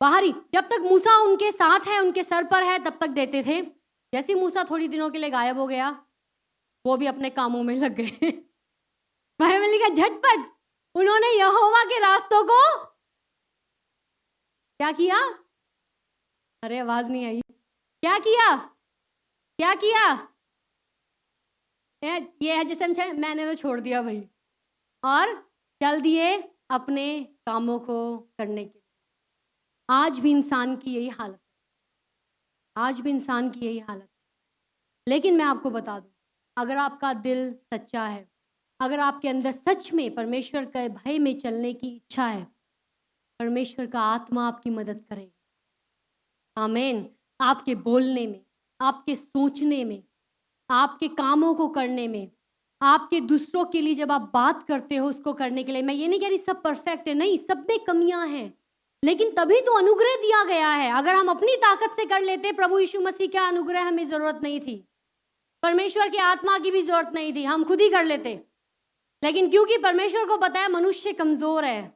बाहरी जब तक मूसा उनके साथ है, उनके सर पर है, तब तक देते थे। जैसे मूसा थोड़ी दिनों के लिए गायब हो गया, वो भी अपने कामों में लग गए। बाइबल लिखा झटपट उन्होंने यहोवा के रास्तों को क्या किया, अरे आवाज नहीं आई, क्या किया, क्या किया, ये है जैसे मैंने तो छोड़ दिया भाई, और चल दिए अपने कामों को करने के लिए। आज भी इंसान की यही हालत है, आज भी इंसान की यही हालत है। लेकिन मैं आपको बता दूं, अगर आपका दिल सच्चा है, अगर आपके अंदर सच में परमेश्वर के भय में चलने की इच्छा है, परमेश्वर का आत्मा आपकी मदद करेगा। आमीन। आपके बोलने में, आपके सोचने में, आपके कामों को करने में, आपके दूसरों के लिए जब आप बात करते हो उसको करने के लिए, मैं ये नहीं कह रही सब परफेक्ट है, नहीं, सब में कमियां हैं, लेकिन तभी तो अनुग्रह दिया गया है। अगर हम अपनी ताकत से कर लेते, प्रभु यीशु मसीह का अनुग्रह हमें जरूरत नहीं थी। परमेश्वर की आत्मा की भी जरूरत नहीं थी, हम खुद ही कर लेते। लेकिन क्योंकि परमेश्वर को पता है मनुष्य कमजोर है,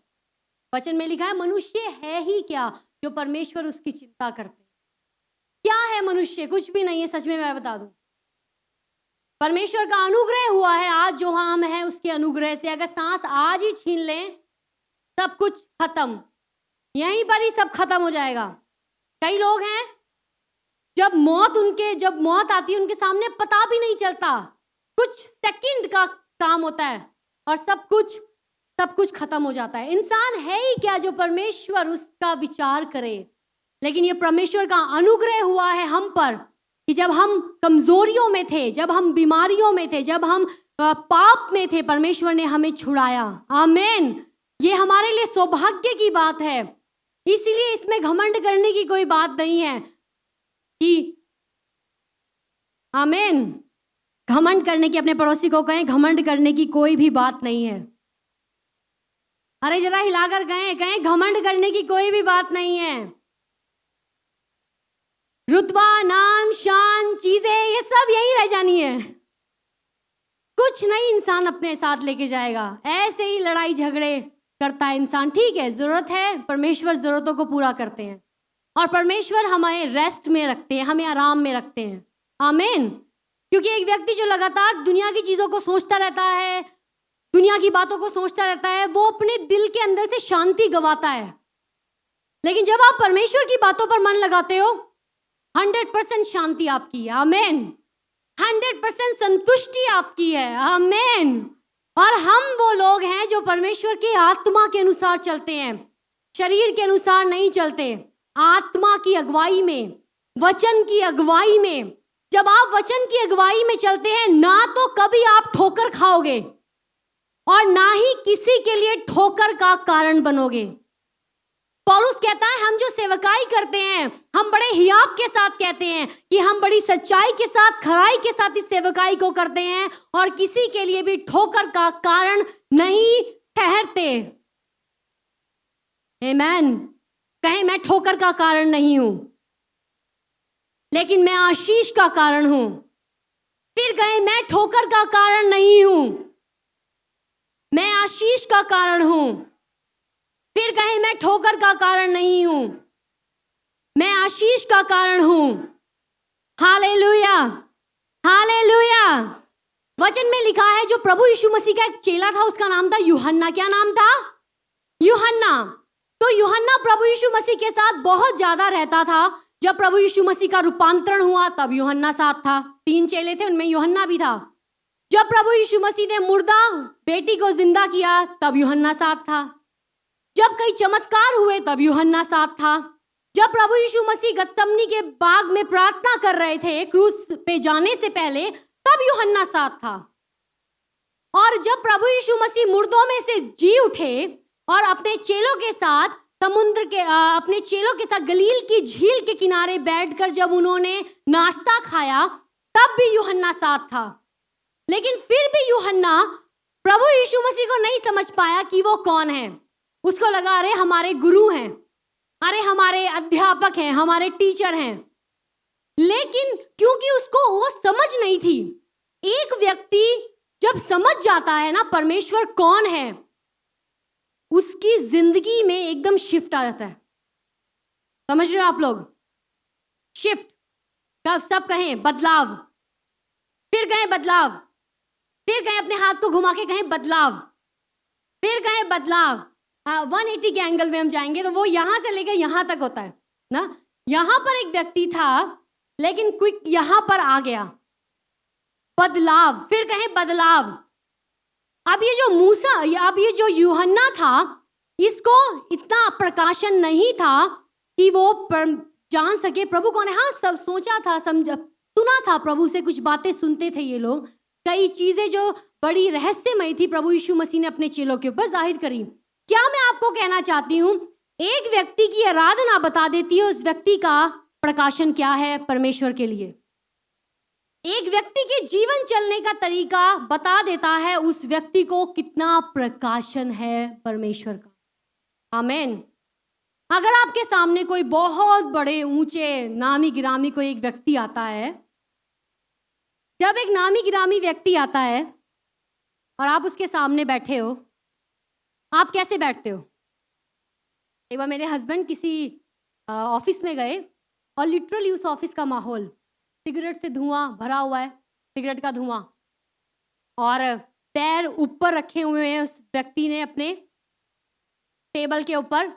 वचन में लिखा है मनुष्य है ही क्या जो परमेश्वर उसकी चिंता करते। क्या है मनुष्य? कुछ भी नहीं है, सच में मैं बता दूं। परमेश्वर का अनुग्रह हुआ है आज जो हम हैं, उसके अनुग्रह से अगर सांस आज ही छीन लें सब कुछ खत्म, यहीं पर ही सब खत्म हो जाएगा। कई लोग हैं जब मौत आती है उनके सामने पता भी नहीं चलता, कुछ सेकंड का काम होता है और सब कुछ खत्म हो जाता है। इंसान है ही क्या जो परमेश्वर उसका विचार करे। लेकिन ये परमेश्वर का अनुग्रह हुआ है हम पर कि जब हम कमजोरियों में थे, जब हम बीमारियों में थे, जब हम पाप में थे, परमेश्वर ने हमें छुड़ाया। आमीन। ये हमारे लिए सौभाग्य की बात है, इसीलिए इसमें घमंड करने की कोई बात नहीं है कि आमीन। घमंड करने की, अपने पड़ोसी को कहें घमंड करने की कोई भी बात नहीं है। अरे जरा हिलाकर कहें घमंड करने की कोई भी बात नहीं है। रुतबा, नाम, शान, चीजें ये सब यही रह जानी है, कुछ नहीं इंसान अपने साथ लेके जाएगा। ऐसे ही लड़ाई झगड़े करता है इंसान। ठीक है, जरूरत है, परमेश्वर जरूरतों को पूरा करते हैं और परमेश्वर हमें रेस्ट में रखते हैं, हमें आराम में रखते हैं। आमीन। क्योंकि एक व्यक्ति जो लगातार दुनिया की चीजों को सोचता रहता है, दुनिया की बातों को सोचता रहता है, वो अपने दिल के अंदर से शांति गवाता है। लेकिन जब आप परमेश्वर की बातों पर मन लगाते हो 100% शांति आपकी है। आमीन। 100% संतुष्टि आपकी है। आमीन। और हम वो लोग हैं जो परमेश्वर की आत्मा के अनुसार चलते हैं, शरीर के अनुसार नहीं चलते। आत्मा की अगुवाई में, वचन की अगुवाई में, जब आप वचन की अगुवाई में चलते हैं ना तो कभी आप ठोकर खाओगे और ना ही किसी के लिए ठोकर का कारण बनोगे। पौलुस कहता है हम जो सेवकाई करते हैं हम बड़े हियाव के साथ कहते हैं कि हम बड़ी सच्चाई के साथ, खराई के साथ इस सेवकाई को करते हैं और किसी के लिए भी ठोकर का कारण नहीं ठहरते। आमीन। कहें मैं ठोकर का कारण नहीं हूं, लेकिन मैं आशीष का कारण हूं। फिर कहें मैं ठोकर का कारण नहीं हूं, मैं आशीष का कारण हूं। फिर कहें मैं ठोकर का कारण नहीं हूं, मैं आशीष का कारण हूं। Hallelujah, hallelujah. वचन में लिखा है जो प्रभु यीशु मसीह का एक चेला था उसका नाम था यूहन्ना। क्या नाम था? यूहन्ना। तो यूहन्ना प्रभु यीशु मसीह के साथ बहुत ज्यादा रहता था। जब प्रभु यीशु मसीह का रूपांतरण हुआ तब यूहन्ना साथ था। 3 चेले थे, उनमें यूहन्ना भी था। जब प्रभु यीशु मसीह ने मुर्दा बेटी को जिंदा किया तब यूहन्ना साथ था। जब कई चमत्कार हुए तब यूहन्ना साथ था। जब प्रभु यीशु मसीह गतसमनी के बाग में प्रार्थना कर रहे थे क्रूस पे जाने से पहले, तब यूहन्ना साथ था। और जब प्रभु यीशु मसीह मुर्दों में से जी उठे और अपने चेलों के साथ अपने चेलों के साथ गलील की झील के किनारे बैठकर जब उन्होंने नाश्ता खाया तब भी यूहन्ना साथ था। लेकिन फिर भी यूहन्ना प्रभु यीशु मसीह को नहीं समझ पाया कि वो कौन है। उसको लगा अरे हमारे गुरु हैं, अरे हमारे अध्यापक हैं, हमारे टीचर हैं। लेकिन क्योंकि उसको वो समझ नहीं थी। एक व्यक्ति जब समझ जाता है ना परमेश्वर कौन है, उसकी जिंदगी में एकदम शिफ्ट आ जाता है। समझ रहे हो आप लोग? शिफ्ट, सब कहें बदलाव, फिर कहें बदलाव, फिर कहें अपने हाथ को घुमा के कहें बदलाव, फिर कहें बदलाव। 180 के एंगल में हम जाएंगे तो वो यहां से लेकर यहां तक होता है ना। यहां पर एक व्यक्ति था लेकिन क्विक यहां पर आ गया, बदलाव, फिर कहें बदलाव। अब ये जो यूहन्ना था इसको इतना प्रकाशन नहीं था कि वो जान सके प्रभु कौन है। हाँ, सब सोचा था, सुना था, प्रभु से कुछ बातें सुनते थे ये लोग। कई चीजें जो बड़ी रहस्यमयी थी प्रभु यीशु मसीह ने अपने चेलों के ऊपर जाहिर करी। क्या मैं आपको कहना चाहती हूँ, एक व्यक्ति की आराधना बता देती है उस व्यक्ति का प्रकाशन क्या है परमेश्वर के लिए। एक व्यक्ति के जीवन चलने का तरीका बता देता है उस व्यक्ति को कितना प्रकाशन है परमेश्वर का। आमीन। अगर आपके सामने कोई बहुत बड़े ऊंचे नामी गिरामी कोई एक व्यक्ति आता है जब एक नामी गिरामी व्यक्ति आता है और आप उसके सामने बैठे हो, आप कैसे बैठते हो? एक बार मेरे हस्बैंड किसी ऑफिस में गए और लिटरली उस ऑफिस का माहौल सिगरेट से धुआं भरा हुआ है, सिगरेट का धुआं, और पैर ऊपर रखे हुए हैं उस व्यक्ति ने अपने टेबल के ऊपर,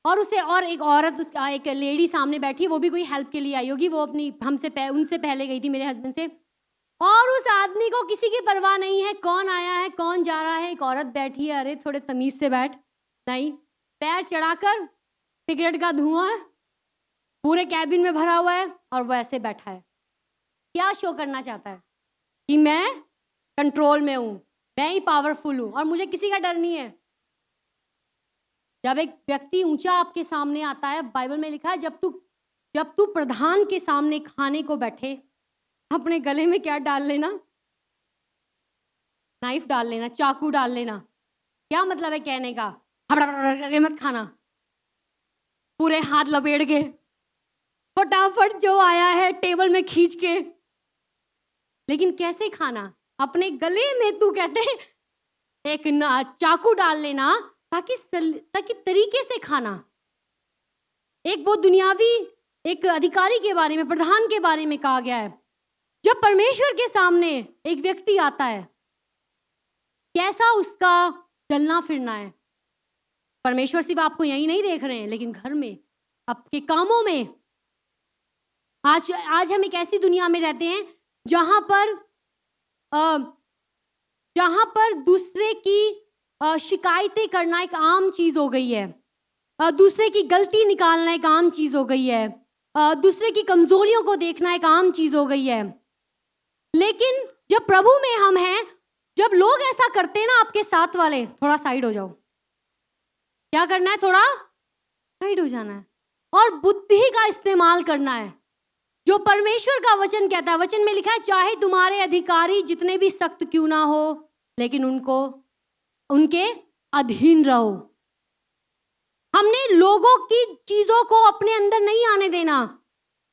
और उसे और एक औरत एक लेडी सामने बैठी, वो भी कोई हेल्प के लिए आई होगी, वो अपनी उनसे पहले गई थी मेरे हस्बैंड से, और उस आदमी को किसी की परवाह नहीं है कौन आया है कौन जा रहा है। एक औरत बैठी है, अरे थोड़े तमीज से बैठ, नहीं, पैर चढ़ाकर सिगरेट का धुआं पूरे कैबिन में भरा हुआ है और वो ऐसे बैठा है। क्या शो करना चाहता है कि मैं कंट्रोल में हूं, मैं ही पावरफुल हूं और मुझे किसी का डर नहीं है। जब एक व्यक्ति ऊंचा आपके सामने आता है, बाइबल में लिखा है जब तू प्रधान के सामने खाने को बैठे, अपने गले में क्या डाल लेना? नाइफ डाल लेना, चाकू डाल लेना। क्या मतलब है कहने का? मत खाना, पूरे हाथ लपेट के फटाफट जो आया है टेबल में खींच के। लेकिन कैसे खाना? अपने गले में तू कहते एक चाकू डाल लेना ताकि तरीके से खाना। एक वो दुनियावी एक अधिकारी के बारे में, प्रधान के बारे में कहा गया है, जब परमेश्वर के सामने एक व्यक्ति आता है कैसा उसका चलना फिरना है। परमेश्वर सिर्फ आपको यही नहीं देख रहे हैं, लेकिन घर में, आपके कामों में। आज हम एक ऐसी दुनिया में रहते हैं जहां पर दूसरे की शिकायतें करना एक आम चीज हो गई है, दूसरे की गलती निकालना एक आम चीज हो गई है, दूसरे की कमजोरियों को देखना एक आम चीज हो गई है। लेकिन जब प्रभु में हम हैं, जब लोग ऐसा करते हैं ना आपके साथ वाले, थोड़ा साइड हो जाओ। क्या करना है? थोड़ा साइड हो जाना है और बुद्धि का इस्तेमाल करना है, जो परमेश्वर का वचन कहता है। वचन में लिखा है चाहे तुम्हारे अधिकारी जितने भी सख्त क्यों ना हो, लेकिन उनके अधीन रहो। हमने लोगों की चीजों को अपने अंदर नहीं आने देना।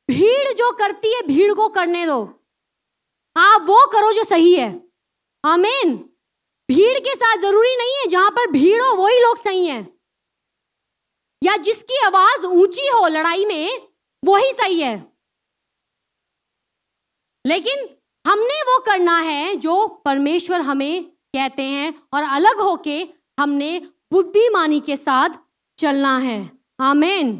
भीड़ जो करती है, भीड़ को करने दो, आप वो करो जो सही है। आमीन। भीड़ के साथ जरूरी नहीं है जहां पर भीड़ हो वही लोग सही हैं, या जिसकी आवाज ऊंची हो लड़ाई में वही सही है। लेकिन हमने वो करना है जो परमेश्वर हमें कहते हैं, और अलग होके हमने बुद्धिमानी के साथ चलना है। आमीन।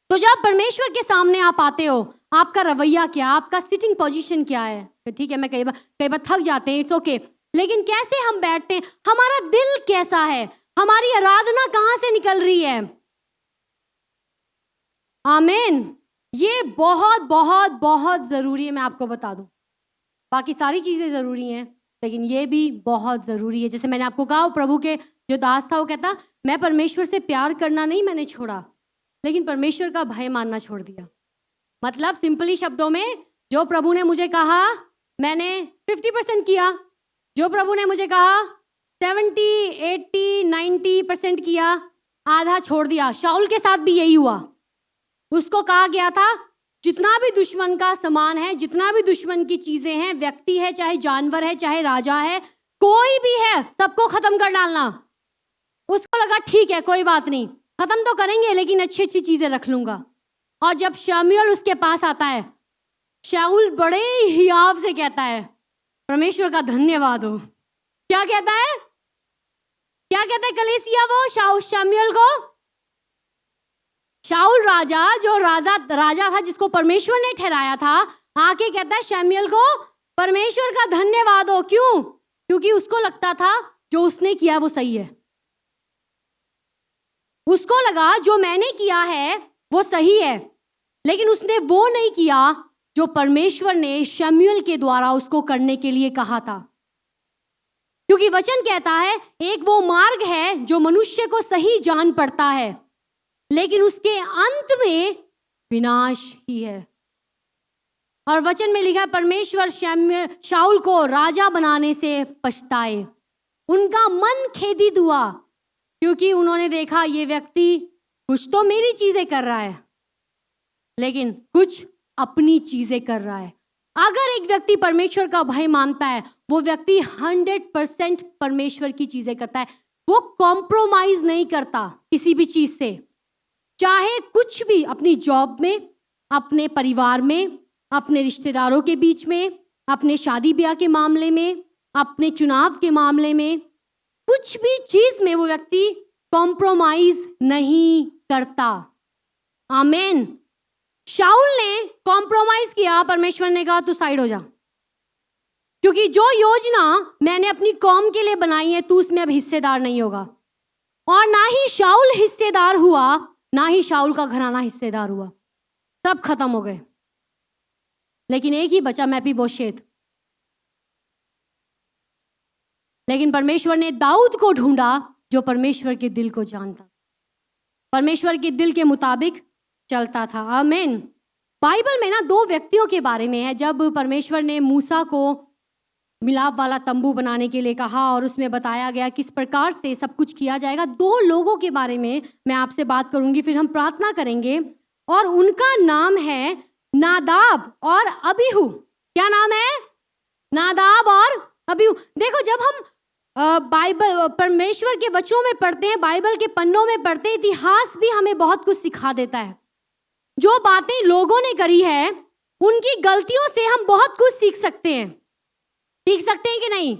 तो जब परमेश्वर के सामने आप आते हो, आपका रवैया क्या, आपका सिटिंग पोजीशन क्या है? ठीक है, मैं कई बार थक जाते हैं, इट्स ओके, लेकिन कैसे हम बैठते हैं, हमारा दिल कैसा है, हमारी आराधना कहां से निकल रही है। आमीन। ये बहुत बहुत बहुत जरूरी है। मैं आपको बता दूं, बाकी सारी चीजें जरूरी हैं, लेकिन ये भी बहुत जरूरी है। जैसे मैंने आपको कहा, प्रभु के जो दास था वो कहता, मैं परमेश्वर से प्यार करना नहीं मैंने छोड़ा, लेकिन परमेश्वर का भय मानना छोड़ दिया। मतलब सिंपली शब्दों में, जो प्रभु ने मुझे कहा मैंने 50% किया, जो प्रभु ने मुझे कहा 70, 80, 90% किया, आधा छोड़ दिया। शाऊल के साथ भी यही हुआ। उसको कहा गया था जितना भी दुश्मन का सामान है, जितना भी दुश्मन की चीजें हैं, व्यक्ति है चाहे जानवर है चाहे राजा है, कोई भी है, सबको खत्म कर डालना। उसको लगा ठीक है कोई बात नहीं, खत्म तो करेंगे लेकिन अच्छी अच्छी चीजें रख लूंगा। और जब शमूएल उसके पास आता है, शाऊल बड़े हियाव से कहता है परमेश्वर का धन्यवाद हो। क्या कहता है? क्या कहता है कलीसिया वो शमूएल को? शाऊल राजा, जो राजा था जिसको परमेश्वर ने ठहराया था, आके कहता है शमूएल को परमेश्वर का धन्यवाद हो। क्यों? क्योंकि उसको लगता था जो उसने किया वो सही है। उसको लगा जो मैंने किया है वो सही है, लेकिन उसने वो नहीं किया जो परमेश्वर ने शमूएल के द्वारा उसको करने के लिए कहा था। क्योंकि वचन कहता है एक वो मार्ग है जो मनुष्य को सही जान पड़ता है, लेकिन उसके अंत में विनाश ही है। और वचन में लिखा, परमेश्वर शाऊल को राजा बनाने से पछताए। उनका मन खेदित हुआ, क्योंकि उन्होंने देखा ये व्यक्ति कुछ तो मेरी चीजें कर रहा है, लेकिन कुछ अपनी चीजें कर रहा है। अगर एक व्यक्ति परमेश्वर का भय मानता है, वो व्यक्ति 100% परमेश्वर की चीजें करता है। वो कॉम्प्रोमाइज नहीं करता किसी भी चीज से, चाहे कुछ भी, अपनी जॉब में, अपने परिवार में, अपने रिश्तेदारों के बीच में, अपने शादी ब्याह के मामले में, अपने चुनाव के मामले में, कुछ भी चीज में वो व्यक्ति कॉम्प्रोमाइज नहीं करता। आमेन। शाऊल ने कॉम्प्रोमाइज किया, परमेश्वर ने कहा तू साइड हो जा, क्योंकि जो योजना मैंने अपनी कौम के लिए बनाई है तू उसमें अब हिस्सेदार नहीं होगा। और ना ही शाऊल हिस्सेदार हुआ, ना ही शाऊल का घराना हिस्सेदार हुआ, सब खत्म हो गए। लेकिन एक ही बचा, मैफीबोशेत। लेकिन परमेश्वर ने दाऊद को ढूंढा जो परमेश्वर के दिल को जानता, परमेश्वर के दिल के मुताबिक चलता था। आमीन। बाइबल में ना 2 व्यक्तियों के बारे में है। जब परमेश्वर ने मूसा को मिलाप वाला तंबू बनाने के लिए कहा और उसमें बताया गया किस प्रकार से सब कुछ किया जाएगा, 2 लोगों के बारे में मैं आपसे बात करूंगी, फिर हम प्रार्थना करेंगे। और उनका नाम है नादाब और अबीहू। क्या नाम है? नादाब और अबीहू। देखो, जब हम बाइबल, परमेश्वर के वचनों में पढ़ते हैं, बाइबल के पन्नों में पढ़ते हैं, इतिहास भी हमें बहुत कुछ सिखा देता है। जो बातें लोगों ने करी है, उनकी गलतियों से हम बहुत कुछ सीख सकते हैं। सीख सकते हैं कि नहीं?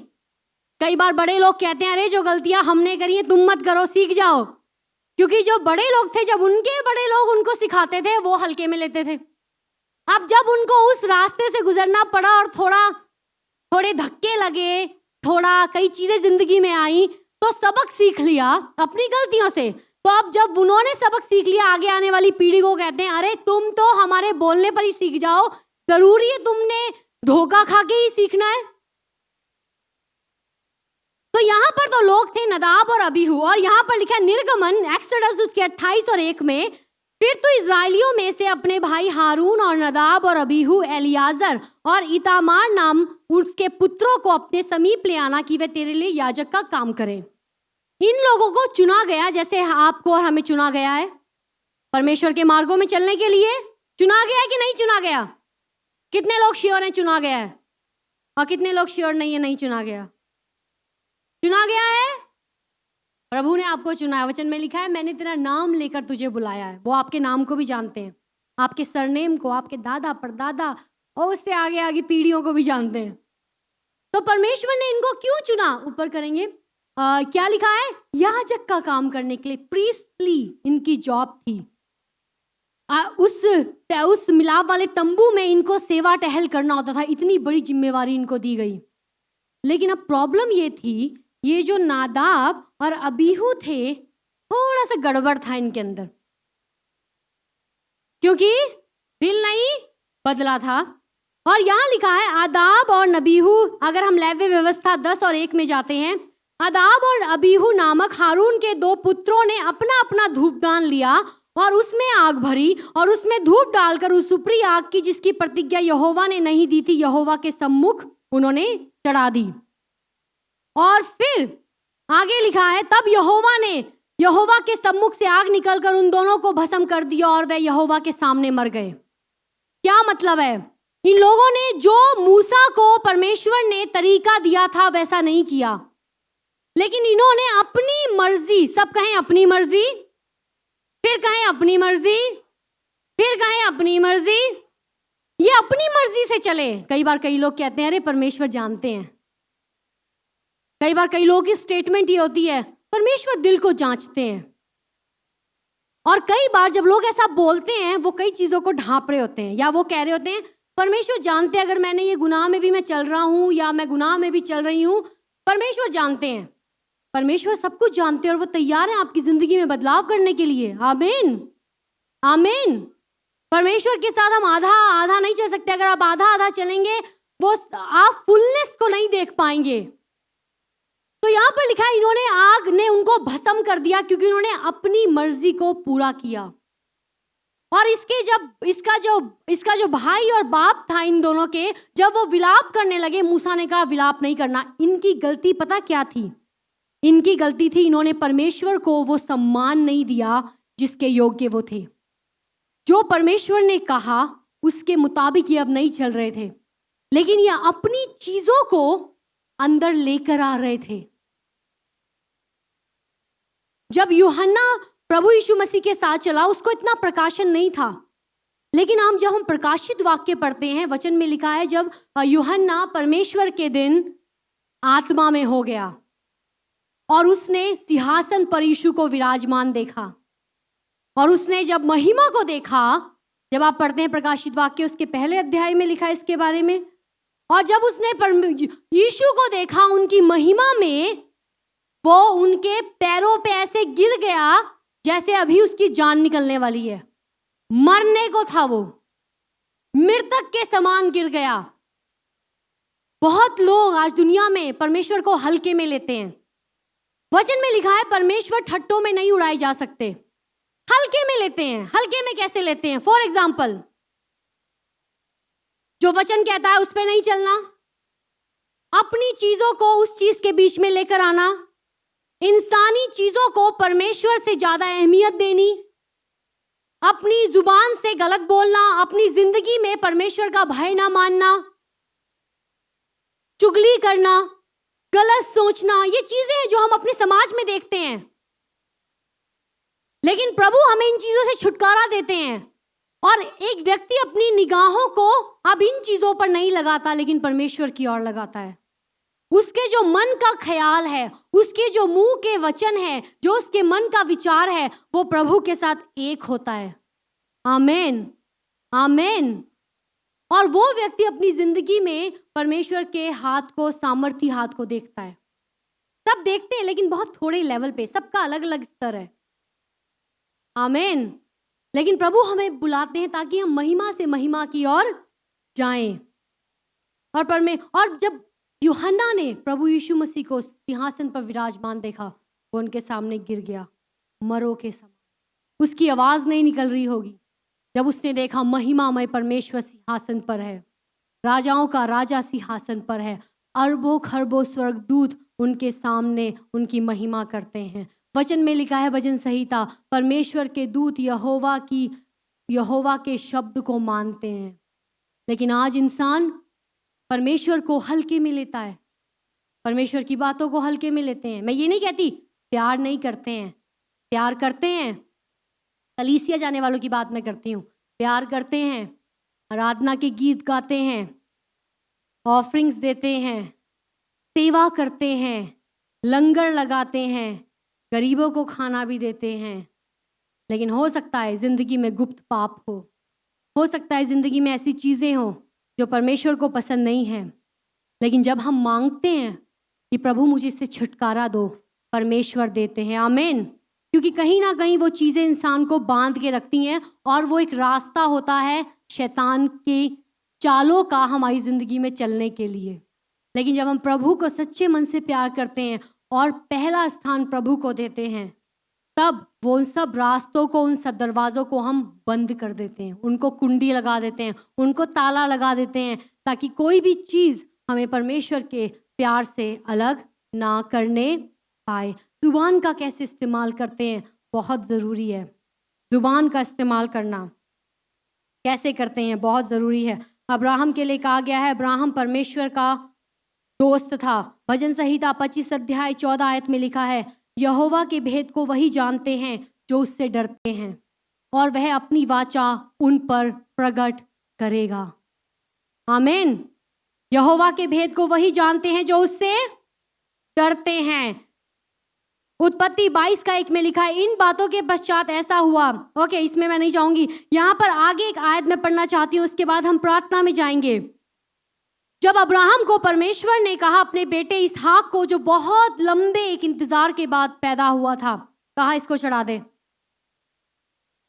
कई बार बड़े लोग कहते हैं, अरे जो गलतियां हमने करी हैं तुम मत करो, सीख जाओ। क्योंकि जो बड़े लोग थे, जब उनके बड़े लोग उनको सिखाते थे, वो हल्के में लेते थे। अब जब उनको उस रास्ते से गुजरना पड़ा और थोड़े धक्के लगे, थोड़ा कई चीजें जिंदगी में आई, तो सबक सीख लिया अपनी गलतियों से। तो अब जब उन्होंने सबक सीख लिया, आगे आने वाली पीढ़ी को कहते हैं, अरे तुम तो हमारे बोलने पर ही सीख जाओ, जरूरी है तुमने धोखा खा के ही सीखना है। तो यहाँ पर तो लोग थे नदाब और अबीहू, और यहाँ पर लिखा है निर्गमन एक्सोडस उसके 28 और 1 में, फिर तो इजराइलियों में से अपने भाई हारून और नदाब और अबीहू, एलियाजर और इतामार नाम उसके पुत्रों को अपने समीप ले आना कि वे तेरे लिए याजक का काम करें। इन लोगों को चुना गया, जैसे आपको और हमें चुना गया है परमेश्वर के मार्गों में चलने के लिए। चुना गया है कि नहीं चुना गया? कितने लोग श्योर हैं चुना गया है, और कितने लोग श्योर नहीं है नहीं चुना गया? चुना गया है। प्रभु ने आपको चुना है। वचन में लिखा है, मैंने तेरा नाम लेकर तुझे बुलाया है। वो आपके नाम को भी जानते हैं, आपके सरनेम को, आपके दादा परदादा और उससे आगे आगे पीढ़ियों को भी जानते हैं। तो परमेश्वर ने इनको क्यों चुना? ऊपर करेंगे। क्या लिखा है? याजक का काम करने के लिए, प्रीस्टली इनकी जॉब थी। उस मिलाप वाले तंबू में इनको सेवा टहल करना होता था, इतनी बड़ी जिम्मेवारी इनको दी गई। लेकिन अब प्रॉब्लम ये थी, ये जो नादाब और अबीहू थे, थोड़ा सा गड़बड़ था इनके अंदर, क्योंकि दिल नहीं बदला था। और यहां लिखा है आदाब और नबीहू, अगर हम लेवी व्यवस्था 10 और 1 में जाते हैं, आदाब और अबीहू नामक हारून के 2 पुत्रों ने अपना अपना धूपदान लिया और उसमें आग भरी और उसमें धूप डालकर उस ऊपरी आग की जिसकी प्रतिज्ञा यहोवा ने नहीं दी थी, यहोवा के सम्मुख उन्होंने चढ़ा दी। और फिर आगे लिखा है, तब यहोवा के सम्मुख से आग निकलकर उन दोनों को भस्म कर दिया और वे यहोवा के सामने मर गए। क्या मतलब है? इन लोगों ने जो मूसा को परमेश्वर ने तरीका दिया था वैसा नहीं किया, लेकिन इन्होंने अपनी मर्जी, सब कहें अपनी मर्जी, फिर कहें अपनी मर्जी, फिर कहें अपनी मर्जी, ये अपनी मर्जी से चले। कई बार कई लोग कहते हैं अरे परमेश्वर जानते हैं। कई बार कई लोगों की स्टेटमेंट ये होती है, परमेश्वर दिल को जांचते हैं। और कई बार जब लोग ऐसा बोलते हैं, वो कई चीजों को ढांप रहे होते हैं, या वो कह रहे होते हैं परमेश्वर जानते हैं, अगर मैंने ये गुनाह में भी मैं चल रहा हूं या मैं गुनाह में भी चल रही हूं, परमेश्वर जानते हैं। परमेश्वर सब कुछ जानते हैं और वो तैयार है आपकी जिंदगी में बदलाव करने के लिए। आमीन, आमीन। परमेश्वर के साथ हम आधा आधा नहीं चल सकते। अगर आप आधा आधा चलेंगे, वो आप फुलनेस को नहीं देख पाएंगे। तो यहाँ पर लिखा है, इन्होंने, आग ने उनको भस्म कर दिया क्योंकि उन्होंने अपनी मर्जी को पूरा किया। और इसका जो भाई और बाप था इन दोनों के, जब वो विलाप करने लगे, मूसा ने कहा विलाप नहीं करना। इनकी गलती पता क्या थी? इनकी गलती थी, इन्होंने परमेश्वर को वो सम्मान नहीं दिया जिसके योग्य वो थे। जो परमेश्वर ने कहा उसके मुताबिक ये अब नहीं चल रहे थे। लेकिन ये अपनी चीजों को अंदर लेकर आ रहे थे। जब यूहन्ना प्रभु यीशु मसीह के साथ चला, उसको इतना प्रकाशन नहीं था। लेकिन जब हम प्रकाशित वाक्य पढ़ते हैं, वचन में लिखा है जब यूहन्ना परमेश्वर के दिन आत्मा में हो गया और उसने सिंहासन पर यीशु को विराजमान देखा, और उसने जब महिमा को देखा, जब आप पढ़ते हैं प्रकाशित वाक्य, उसके पहले अध्याय में लिखा है इसके बारे में, और जब उसने यीशु को देखा उनकी महिमा में, वो उनके पैरों पे ऐसे गिर गया जैसे अभी उसकी जान निकलने वाली है। मरने को था, वो मृतक के समान गिर गया। बहुत लोग आज दुनिया में परमेश्वर को हल्के में लेते हैं। वचन में लिखा है परमेश्वर ठट्टों में नहीं उड़ाए जा सकते, हल्के में लेते हैं। हल्के में कैसे लेते हैं? फॉर एग्जाम्पल, जो वचन कहता है उस पर नहीं चलना, अपनी चीजों को उस चीज के बीच में लेकर आना, इंसानी चीजों को परमेश्वर से ज्यादा अहमियत देनी, अपनी जुबान से गलत बोलना, अपनी जिंदगी में परमेश्वर का भय ना मानना, चुगली करना, गलत सोचना, ये चीजें हैं जो हम अपने समाज में देखते हैं। लेकिन प्रभु हमें इन चीजों से छुटकारा देते हैं, और एक व्यक्ति अपनी निगाहों को अब इन चीजों पर नहीं लगाता, लेकिन परमेश्वर की ओर लगाता है। उसके जो मन का ख्याल है, उसके जो मुंह के वचन है, जो उसके मन का विचार है, वो प्रभु के साथ एक होता है। आमीन, आमीन। और वो व्यक्ति अपनी जिंदगी में परमेश्वर के हाथ को, सामर्थी हाथ को देखता है। सब देखते हैं, लेकिन बहुत थोड़े लेवल पे, सबका अलग अलग स्तर है। आमीन। लेकिन प्रभु हमें बुलाते हैं ताकि हम महिमा से महिमा की ओर जाएं। और जब यूहन्ना ने प्रभु यीशु मसीह को सिंहासन पर विराजमान देखा, वो उनके सामने गिर गया मरो के समान। उसकी आवाज नहीं निकल रही होगी जब उसने देखा महिमामय परमेश्वर सिंहासन पर है, राजाओं का राजा सिंहासन पर है, अरबों खरबों स्वर्गदूत उनके सामने उनकी महिमा करते हैं। वचन में लिखा है, वचन संहिता, परमेश्वर के दूत यहोवा के शब्द को मानते हैं। लेकिन आज इंसान परमेश्वर को हल्के में लेता है, परमेश्वर की बातों को हल्के में लेते हैं। मैं ये नहीं कहती प्यार नहीं करते हैं, प्यार करते हैं। कलीसिया जाने वालों की बात मैं करती हूँ। प्यार करते हैं, आराधना के गीत गाते हैं, ऑफरिंग्स देते हैं, सेवा करते हैं, लंगर लगाते हैं, गरीबों को खाना भी देते हैं। लेकिन हो सकता है जिंदगी में गुप्त पाप हो सकता है जिंदगी में ऐसी चीजें हो जो परमेश्वर को पसंद नहीं है। लेकिन जब हम मांगते हैं कि प्रभु मुझे इससे छुटकारा दो, परमेश्वर देते हैं। आमीन। क्योंकि कहीं ना कहीं वो चीजें इंसान को बांध के रखती हैं, और वो एक रास्ता होता है शैतान के चालों का हमारी जिंदगी में चलने के लिए। लेकिन जब हम प्रभु को सच्चे मन से प्यार करते हैं और पहला स्थान प्रभु को देते हैं, तब वो उन सब रास्तों को, उन सब दरवाज़ों को हम बंद कर देते हैं, उनको कुंडी लगा देते हैं, उनको ताला लगा देते हैं, ताकि कोई भी चीज़ हमें परमेश्वर के प्यार से अलग ना करने पाए। जुबान का कैसे इस्तेमाल करते हैं बहुत ज़रूरी है। जुबान का इस्तेमाल करना कैसे करते हैं बहुत ज़रूरी है। अब्राहम के लिए कहा गया है, अब्राहम परमेश्वर का दोस्त था। भजन संहिता 25 अध्याय 14 आयत में लिखा है, यहोवा के भेद को वही जानते हैं जो उससे डरते हैं, और वह अपनी वाचा उन पर प्रकट करेगा। आमीन। यहोवा के भेद को वही जानते हैं जो उससे डरते हैं। उत्पत्ति 22 का 1 में लिखा है, इन बातों के पश्चात ऐसा हुआ। ओके, इसमें मैं नहीं जाऊंगी। यहाँ पर आगे एक आयत में पढ़ना चाहती हूँ, उसके बाद हम प्रार्थना में जाएंगे। जब अब्राहम को परमेश्वर ने कहा अपने बेटे इसहाक को, जो बहुत लंबे एक इंतजार के बाद पैदा हुआ था, कहा इसको चढ़ा दे।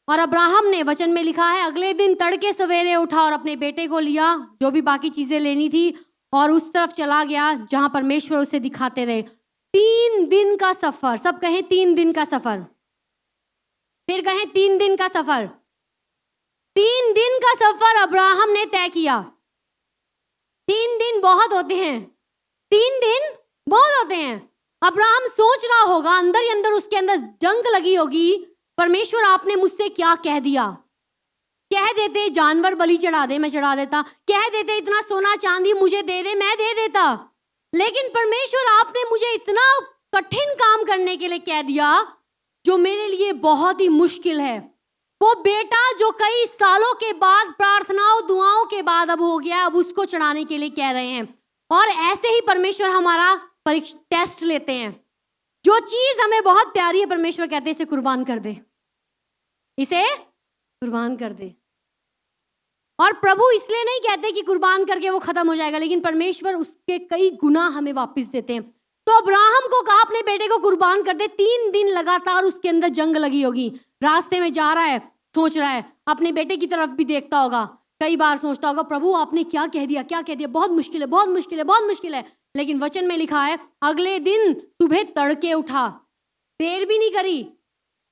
और अब्राहम ने, वचन में लिखा है, अगले दिन तड़के सवेरे उठा और अपने बेटे को लिया, जो भी बाकी चीजें लेनी थी, और उस तरफ चला गया जहां परमेश्वर उसे दिखाते रहे। 3 दिन का सफर, सब कहें 3 दिन का सफर, फिर कहें 3 दिन का सफर। 3 दिन का सफर अब्राहम ने तय किया। 3 दिन बहुत होते हैं, 3 दिन बहुत होते हैं। अब्राहम सोच रहा होगा, अंदर ही अंदर उसके अंदर जंग लगी होगी, परमेश्वर आपने मुझसे क्या कह दिया। कह देते जानवर बलि चढ़ा दे, मैं चढ़ा देता। कह देते इतना सोना चांदी मुझे दे दे, मैं दे देता। लेकिन परमेश्वर आपने मुझे इतना कठिन काम करने के लिए कह दिया जो मेरे लिए बहुत ही मुश्किल है। वो बेटा जो कई सालों के बाद, प्रार्थनाओं दुआओं के बाद अब हो गया, अब उसको चढ़ाने के लिए कह रहे हैं। और ऐसे ही परमेश्वर हमारा टेस्ट लेते हैं। जो चीज हमें बहुत प्यारी है, परमेश्वर कहते हैं इसे कुर्बान कर दे, इसे कुर्बान कर दे। और प्रभु इसलिए नहीं कहते कि कुर्बान करके वो खत्म हो जाएगा, लेकिन परमेश्वर उसके कई गुना हमें वापस देते हैं। तो अब्राहम को कहा अपने बेटे को कुर्बान कर दे। 3 दिन लगातार उसके अंदर जंग लगी होगी। रास्ते में जा रहा है, सोच रहा है, अपने बेटे की तरफ भी देखता होगा, कई बार सोचता होगा प्रभु आपने क्या कह दिया, क्या कह दिया, बहुत मुश्किल है, बहुत मुश्किल है, बहुत मुश्किल है। लेकिन वचन में लिखा है अगले दिन सुबह तड़के उठा, देर भी नहीं करी,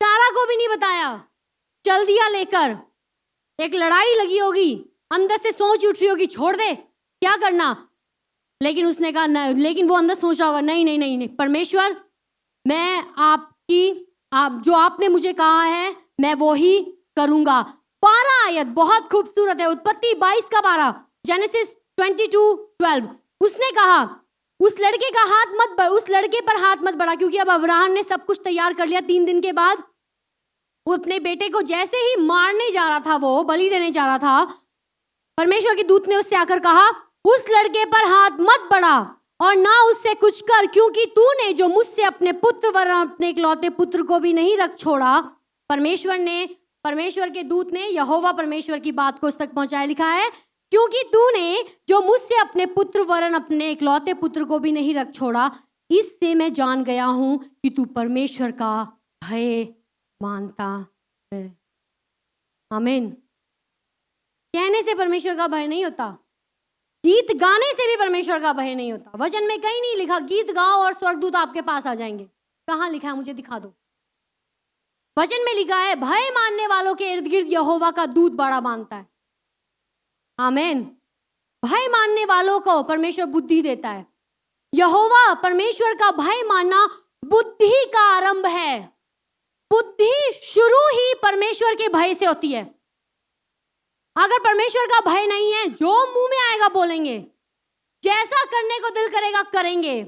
सारा को भी नहीं बताया, चल दिया लेकर। एक लड़ाई लगी होगी, अंदर से सोच उठ रही होगी छोड़ दे क्या करना, लेकिन उसने कहा नहीं, लेकिन वो अंदर सोच रहा होगा नहीं नहीं नहीं नहीं, परमेश्वर मैं आप जो आपने मुझे कहा है मैं वो ही करूंगा। 12 आयत बहुत खूबसूरत है, उत्पत्ति 22 का 12, जेनेसिस 22:12। उसने कहा उस लड़के पर हाथ मत बढ़ा, क्योंकि अब अब्राहम ने सब कुछ तैयार कर लिया। 3 दिन के बाद वो अपने बेटे को जैसे ही मारने जा रहा था, वो बलि देने जा रहा था, परमेश्वर के दूत ने उससे आकर कहा उस लड़के पर हाथ मत बढ़ा और ना उससे कुछ कर, क्योंकि तूने जो मुझसे अपने पुत्र वरन अपने इकलौते पुत्र को भी नहीं रख छोड़ा। परमेश्वर के दूत ने, यहोवा परमेश्वर की बात को उस तक पहुंचाया। लिखा है क्योंकि तूने जो मुझसे अपने पुत्र वरन अपने इकलौते पुत्र को भी नहीं रख छोड़ा, इससे मैं जान गया हूं कि तू परमेश्वर का भय मानता है। आमीन। कहने से परमेश्वर का भय नहीं होता, गीत गाने से भी परमेश्वर का भय नहीं होता। वचन में कहीं नहीं लिखा गीत गाओ और स्वर्गदूत आपके पास आ जाएंगे। कहाँ लिखा है, मुझे दिखा दो। वचन में लिखा है भय मानने वालों के इर्द गिर्द यहोवा का दूत बड़ा बांधता है। आमीन। भय मानने वालों को परमेश्वर बुद्धि देता है। यहोवा परमेश्वर का भय मानना बुद्धि का आरंभ है। बुद्धि शुरू ही परमेश्वर के भय से होती है। अगर परमेश्वर का भय नहीं है, जो मुंह में आएगा बोलेंगे, जैसा करने को दिल करेगा करेंगे,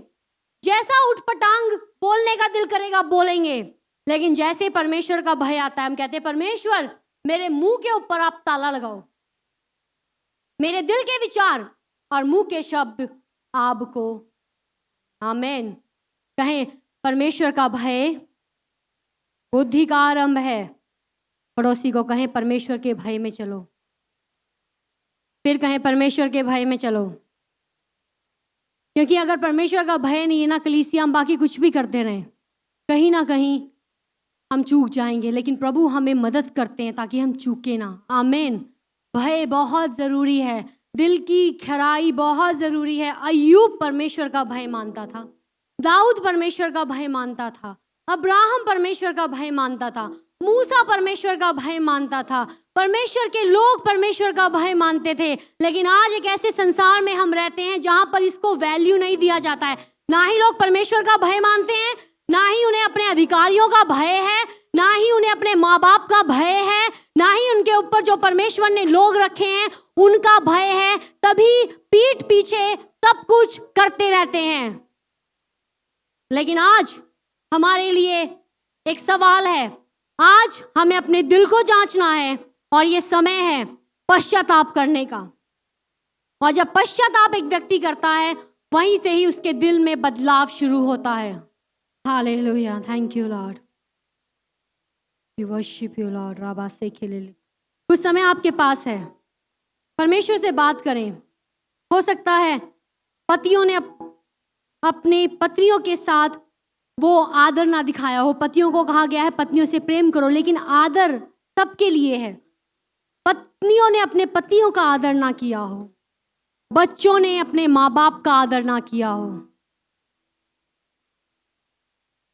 जैसा उठपटांग बोलने का दिल करेगा बोलेंगे। लेकिन जैसे परमेश्वर का भय आता है, हम कहते हैं परमेश्वर मेरे मुंह के ऊपर आप ताला लगाओ, मेरे दिल के विचार और मुंह के शब्द आपको। आमीन। कहें परमेश्वर का भय बुद्धि का आरंभ है। पड़ोसी को कहें परमेश्वर के भय में चलो। फिर कहें परमेश्वर के भय में चलो। क्योंकि अगर परमेश्वर का भय नहीं है ना, कलीसिया हम बाकी कुछ भी करते रहें, कहीं ना कहीं हम चूक जाएंगे। लेकिन प्रभु हमें मदद करते हैं ताकि हम चूके ना। आमीन। भय बहुत ज़रूरी है, दिल की खराई बहुत ज़रूरी है। अय्यूब परमेश्वर का भय मानता था, दाऊद परमेश्वर का भय मानता था, अब्राहम परमेश्वर का भय मानता था, मूसा परमेश्वर का भय मानता था, परमेश्वर के लोग परमेश्वर का भय मानते थे। लेकिन आज एक ऐसे संसार में हम रहते हैं जहां पर इसको वैल्यू नहीं दिया जाता है। ना ही लोग परमेश्वर का भय मानते हैं, ना ही उन्हें अपने अधिकारियों का भय है, ना ही उन्हें अपने माँ बाप का भय है, ना ही उनके ऊपर जो परमेश्वर ने लोग रखे हैं उनका भय है। तभी पीठ पीछे सब कुछ करते रहते हैं। लेकिन आज हमारे लिए एक सवाल है, आज हमें अपने दिल को जांचना है और ये समय है पश्चाताप करने का। और जब पश्चाताप एक व्यक्ति करता है, वहीं से ही उसके दिल में बदलाव शुरू होता है। Hallelujah, thank you Lord, we worship you Lord. राबा से खेले कुछ समय आपके पास है, परमेश्वर से बात करें। हो सकता है पतियों ने अपनी पत्नियों के साथ वो आदर ना दिखाया हो। पतियों को कहा गया है पत्नियों से प्रेम करो, लेकिन आदर सबके लिए है। पत्नियों ने अपने पतियों का आदर ना किया हो, बच्चों ने अपने माँ बाप का आदर ना किया हो।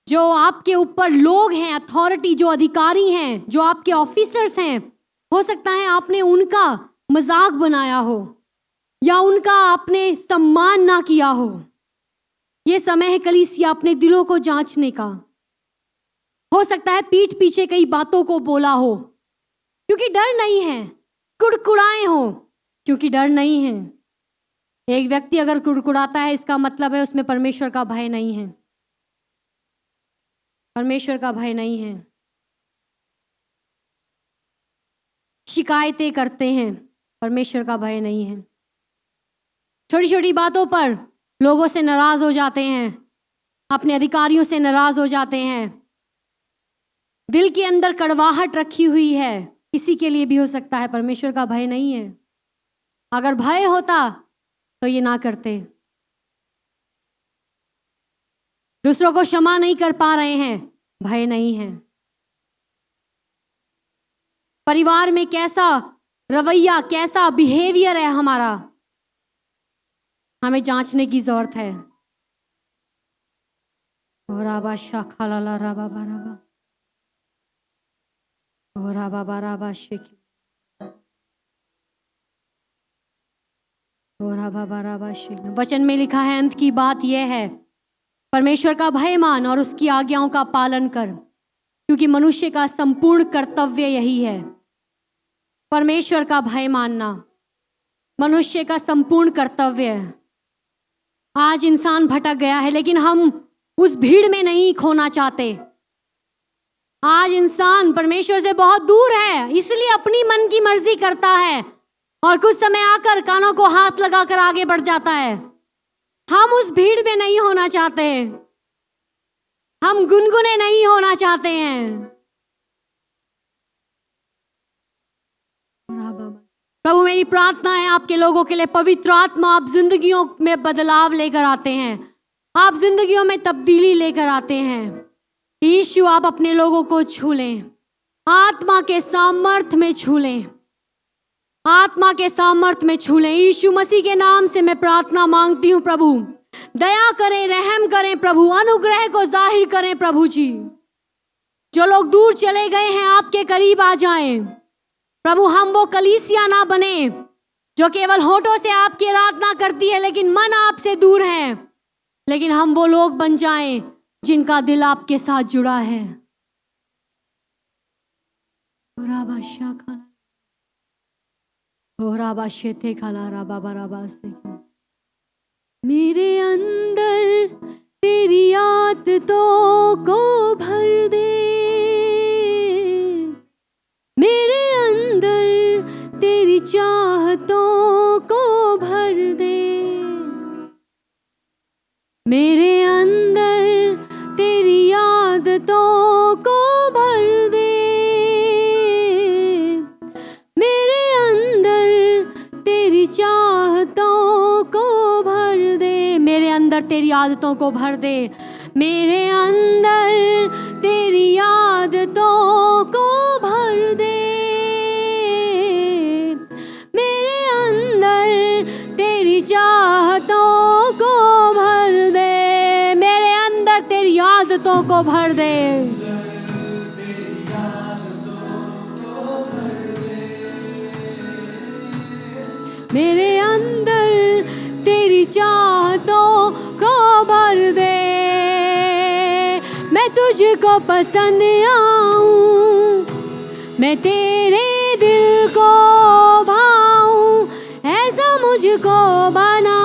जो आपके ऊपर लोग हैं, अथॉरिटी, जो अधिकारी हैं, जो आपके ऑफिसर्स हैं, हो सकता है आपने उनका मजाक बनाया हो या उनका आपने सम्मान ना किया हो। ये समय है कलीसिया अपने दिलों को जांचने का। हो सकता है पीठ पीछे कई बातों को बोला हो, क्योंकि डर नहीं है। कुड़कुड़ाए हो, क्योंकि डर नहीं है। एक व्यक्ति अगर कुड़कुड़ाता है, इसका मतलब है उसमें परमेश्वर का भय नहीं है। परमेश्वर का भय नहीं है। शिकायतें करते हैं, परमेश्वर का भय नहीं है। छोटी छोटी बातों पर लोगों से नाराज हो जाते हैं, अपने अधिकारियों से नाराज हो जाते हैं। दिल के अंदर कड़वाहट रखी हुई है, किसी के लिए भी हो सकता है। परमेश्वर का भय नहीं है। अगर भय होता तो ये ना करते। दूसरों को क्षमा नहीं कर पा रहे हैं, भय नहीं है। परिवार में कैसा रवैया, कैसा बिहेवियर है हमारा, हमें जांचने की जरूरत है। और आबा शाखा लाला राबा बाराबा और आबा बाराबा शेख और आबा बाराबा शेख। वचन में लिखा है, अंत की बात यह है, परमेश्वर का भय मान और उसकी आज्ञाओं का पालन कर, क्योंकि मनुष्य का संपूर्ण कर्तव्य यही है। परमेश्वर का भय मानना मनुष्य का संपूर्ण कर्तव्य है। आज इंसान भटक गया है, लेकिन हम उस भीड़ में नहीं खोना चाहते। आज इंसान परमेश्वर से बहुत दूर है, इसलिए अपनी मन की मर्जी करता है और कुछ समय आकर कानों को हाथ लगाकर आगे बढ़ जाता है। हम उस भीड़ में नहीं होना चाहते। हम गुनगुने नहीं होना चाहते हैं। प्रभु, मेरी प्रार्थना है आपके लोगों के लिए, पवित्र आत्मा आप जिंदगियों में बदलाव लेकर आते हैं, आप जिंदगियों में तब्दीली लेकर आते हैं। यीशु, आप अपने लोगों को छू लें, आत्मा के सामर्थ में छू लें, आत्मा के सामर्थ में छू लें। यीशु मसीह के नाम से मैं प्रार्थना मांगती हूँ प्रभु, दया करें, रहम करें प्रभु, अनुग्रह को जाहिर करें प्रभु जी। जो लोग दूर चले गए हैं, आपके करीब आ जाएं प्रभु। हम वो कलीसिया ना बने जो केवल होठों से आपकी आराधना करती है लेकिन मन आपसे दूर है, लेकिन हम वो लोग बन जाएं जिनका दिल आपके साथ जुड़ा है। मेरे अंदर तेरी आदतों को भर दे, मेरे अंदर तेरी चाहतों को भर दे, मेरे अंदर तेरी आदतों को भर दे, मेरे अंदर तेरी चाहतों को भर दे, मेरे अंदर तेरी आदतों को भर दे, मेरे अंदर तेरी आदतों को भर दे, मेरे अंदर तेरी चाहतों को भर दे, मेरे अंदर तेरी आदतों को भर दे। मेरे अंदर तेरी चाहतों को भर दे, मैं तुझको पसंद आऊं, मैं तेरे दिल को भाऊं, ऐसा मुझको बना